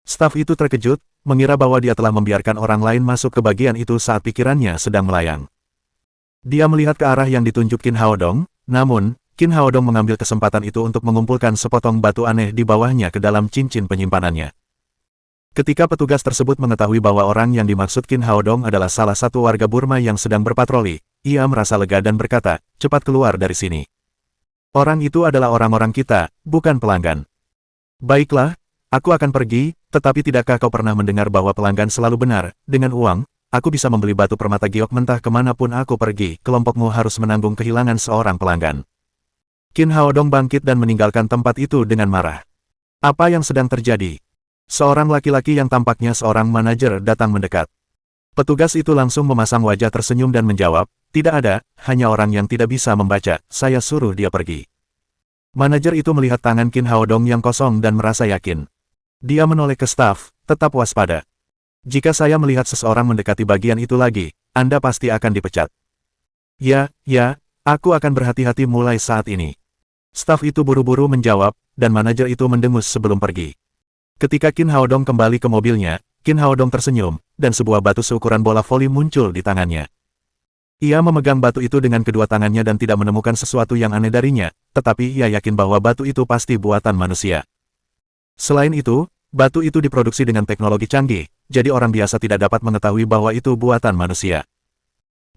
Staf itu terkejut, mengira bahwa dia telah membiarkan orang lain masuk ke bagian itu saat pikirannya sedang melayang. Dia melihat ke arah yang ditunjuk Qin Haodong, namun, Qin Haodong mengambil kesempatan itu untuk mengumpulkan sepotong batu aneh di bawahnya ke dalam cincin penyimpanannya. Ketika petugas tersebut mengetahui bahwa orang yang dimaksud Qin Haodong adalah salah satu warga Burma yang sedang berpatroli, ia merasa lega dan berkata, cepat keluar dari sini. Orang itu adalah orang-orang kita, bukan pelanggan. Baiklah, aku akan pergi, tetapi tidakkah kau pernah mendengar bahwa pelanggan selalu benar? Dengan uang, aku bisa membeli batu permata giok mentah kemanapun aku pergi, kelompokmu harus menanggung kehilangan seorang pelanggan. Qin Haodong bangkit dan meninggalkan tempat itu dengan marah. Apa yang sedang terjadi? Seorang laki-laki yang tampaknya seorang manajer datang mendekat. Petugas itu langsung memasang wajah tersenyum dan menjawab, tidak ada, hanya orang yang tidak bisa membaca, saya suruh dia pergi. Manajer itu melihat tangan Qin Haodong yang kosong dan merasa yakin. Dia menoleh ke staf, tetap waspada. Jika saya melihat seseorang mendekati bagian itu lagi, Anda pasti akan dipecat. Ya, aku akan berhati-hati mulai saat ini. Staf itu buru-buru menjawab, dan manajer itu mendengus sebelum pergi. Ketika Qin Haodong kembali ke mobilnya, Qin Haodong tersenyum, dan sebuah batu seukuran bola voli muncul di tangannya. Ia memegang batu itu dengan kedua tangannya dan tidak menemukan sesuatu yang aneh darinya, tetapi ia yakin bahwa batu itu pasti buatan manusia. Selain itu, batu itu diproduksi dengan teknologi canggih, jadi orang biasa tidak dapat mengetahui bahwa itu buatan manusia.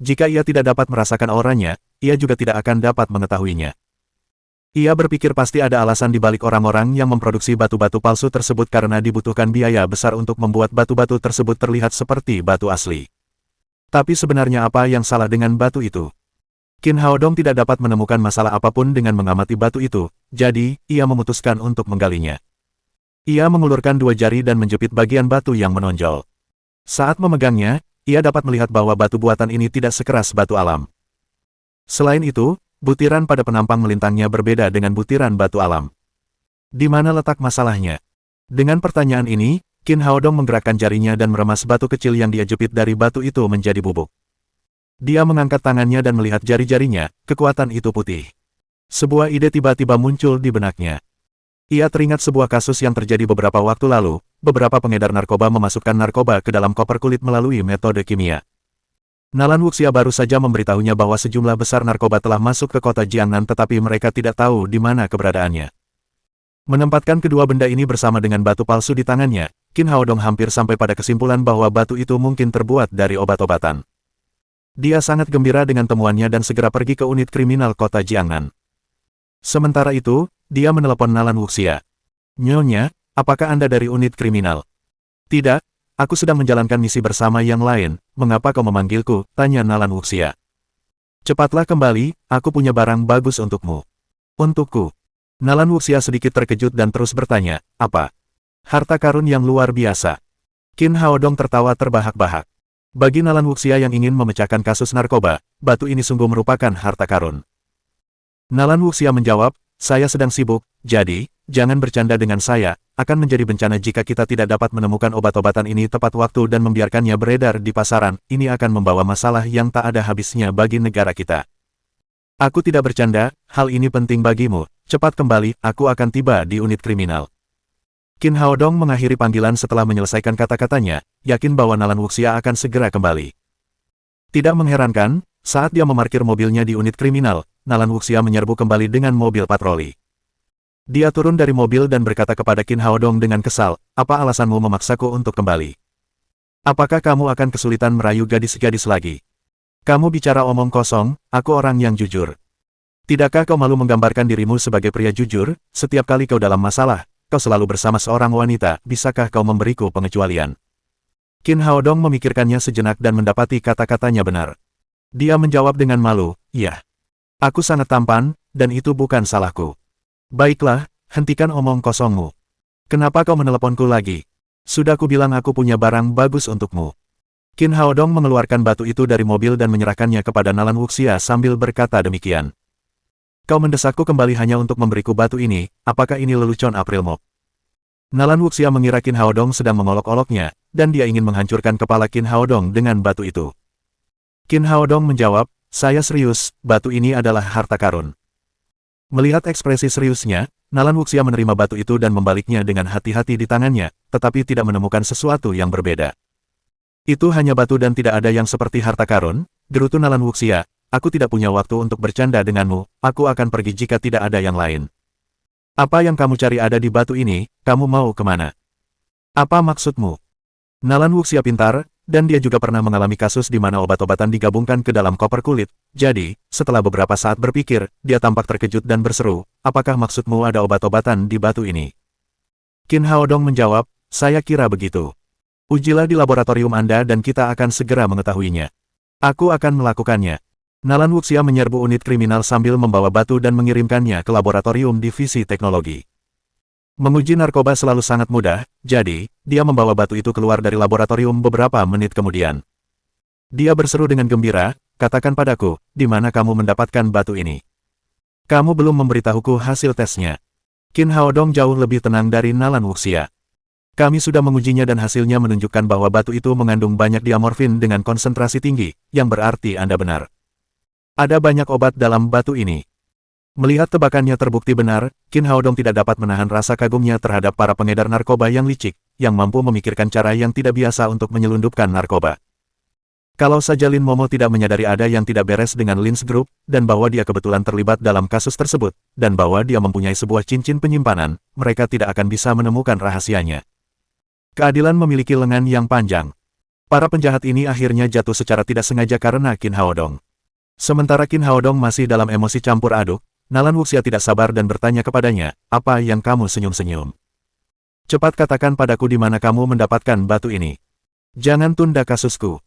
Jika ia tidak dapat merasakan auranya, ia juga tidak akan dapat mengetahuinya. Ia berpikir pasti ada alasan di balik orang-orang yang memproduksi batu-batu palsu tersebut karena dibutuhkan biaya besar untuk membuat batu-batu tersebut terlihat seperti batu asli. Tapi sebenarnya apa yang salah dengan batu itu? Qin Haodong tidak dapat menemukan masalah apapun dengan mengamati batu itu, jadi, ia memutuskan untuk menggalinya. Ia mengulurkan dua jari dan menjepit bagian batu yang menonjol. Saat memegangnya, ia dapat melihat bahwa batu buatan ini tidak sekeras batu alam. Selain itu, butiran pada penampang melintangnya berbeda dengan butiran batu alam. Di mana letak masalahnya? Dengan pertanyaan ini, Qin Haodong menggerakkan jarinya dan meremas batu kecil yang dia jepit dari batu itu menjadi bubuk. Dia mengangkat tangannya dan melihat jari-jarinya, kekuatan itu putih. Sebuah ide tiba-tiba muncul di benaknya. Ia teringat sebuah kasus yang terjadi beberapa waktu lalu, beberapa pengedar narkoba memasukkan narkoba ke dalam koper kulit melalui metode kimia. Nalan Wuxia baru saja memberitahunya bahwa sejumlah besar narkoba telah masuk ke kota Jiangnan tetapi mereka tidak tahu di mana keberadaannya. Menempatkan kedua benda ini bersama dengan batu palsu di tangannya, Qin Haodong hampir sampai pada kesimpulan bahwa batu itu mungkin terbuat dari obat-obatan. Dia sangat gembira dengan temuannya dan segera pergi ke unit kriminal kota Jiangnan. Sementara itu, dia menelepon Nalan Wuxia. Nyonya, apakah Anda dari unit kriminal? Tidak. Aku sedang menjalankan misi bersama yang lain, mengapa kau memanggilku? Tanya Nalan Wuxia. Cepatlah kembali, aku punya barang bagus untukmu. Untukku. Nalan Wuxia sedikit terkejut dan terus bertanya, apa? Harta karun yang luar biasa. Qin Haodong tertawa terbahak-bahak. Bagi Nalan Wuxia yang ingin memecahkan kasus narkoba, batu ini sungguh merupakan harta karun. Nalan Wuxia menjawab, saya sedang sibuk, jadi, jangan bercanda dengan saya, akan menjadi bencana jika kita tidak dapat menemukan obat-obatan ini tepat waktu dan membiarkannya beredar di pasaran, ini akan membawa masalah yang tak ada habisnya bagi negara kita. Aku tidak bercanda, hal ini penting bagimu, cepat kembali, aku akan tiba di unit kriminal. Qin Haodong mengakhiri panggilan setelah menyelesaikan kata-katanya, yakin bahwa Nalan Wuxia akan segera kembali. Tidak mengherankan, saat dia memarkir mobilnya di unit kriminal, Nalan Wuxia menyerbu kembali dengan mobil patroli. Dia turun dari mobil dan berkata kepada Qin Haodong dengan kesal, apa alasanmu memaksaku untuk kembali? Apakah kamu akan kesulitan merayu gadis-gadis lagi? Kamu bicara omong kosong, aku orang yang jujur. Tidakkah kau malu menggambarkan dirimu sebagai pria jujur? Setiap kali kau dalam masalah, kau selalu bersama seorang wanita, bisakah kau memberiku pengecualian? Qin Haodong memikirkannya sejenak dan mendapati kata-katanya benar. Dia menjawab dengan malu, iya. Aku sangat tampan, dan itu bukan salahku. Baiklah, hentikan omong kosongmu. Kenapa kau meneleponku lagi? Sudah kubilang aku punya barang bagus untukmu. Qin Haodong mengeluarkan batu itu dari mobil dan menyerahkannya kepada Nalan Wuxia sambil berkata demikian. Kau mendesakku kembali hanya untuk memberiku batu ini, apakah ini lelucon April Mop? Nalan Wuxia mengira Qin Haodong sedang mengolok-oloknya, dan dia ingin menghancurkan kepala Qin Haodong dengan batu itu. Qin Haodong menjawab, saya serius, batu ini adalah harta karun. Melihat ekspresi seriusnya, Nalan Wuxia menerima batu itu dan membaliknya dengan hati-hati di tangannya, tetapi tidak menemukan sesuatu yang berbeda. Itu hanya batu dan tidak ada yang seperti harta karun, gerutu Nalan Wuxia, aku tidak punya waktu untuk bercanda denganmu, aku akan pergi jika tidak ada yang lain. Apa yang kamu cari ada di batu ini, kamu mau kemana? Apa maksudmu? Nalan Wuxia pintar, dan dia juga pernah mengalami kasus di mana obat-obatan digabungkan ke dalam koper kulit. Jadi, setelah beberapa saat berpikir, dia tampak terkejut dan berseru, apakah maksudmu ada obat-obatan di batu ini? Qin Haodong menjawab, saya kira begitu. Ujilah di laboratorium Anda dan kita akan segera mengetahuinya. Aku akan melakukannya. Nalan Wuxia menyerbu unit kriminal sambil membawa batu dan mengirimkannya ke laboratorium divisi teknologi. Menguji narkoba selalu sangat mudah, jadi, dia membawa batu itu keluar dari laboratorium beberapa menit kemudian. Dia berseru dengan gembira, katakan padaku, di mana kamu mendapatkan batu ini? Kamu belum memberitahuku hasil tesnya. Qin Haodong jauh lebih tenang dari Nalan Wuxia. Kami sudah mengujinya dan hasilnya menunjukkan bahwa batu itu mengandung banyak diamorfin dengan konsentrasi tinggi, yang berarti Anda benar. Ada banyak obat dalam batu ini. Melihat tebakannya terbukti benar, Qin Haodong tidak dapat menahan rasa kagumnya terhadap para pengedar narkoba yang licik, yang mampu memikirkan cara yang tidak biasa untuk menyelundupkan narkoba. Kalau saja Lin Momo tidak menyadari ada yang tidak beres dengan Lin's Group, dan bahwa dia kebetulan terlibat dalam kasus tersebut, dan bahwa dia mempunyai sebuah cincin penyimpanan, mereka tidak akan bisa menemukan rahasianya. Keadilan memiliki lengan yang panjang. Para penjahat ini akhirnya jatuh secara tidak sengaja karena Qin Haodong. Sementara Qin Haodong masih dalam emosi campur aduk, Nalan Wuxia tidak sabar dan bertanya kepadanya, apa yang kamu senyum-senyum? Cepat katakan padaku di mana kamu mendapatkan batu ini. Jangan tunda kasusku.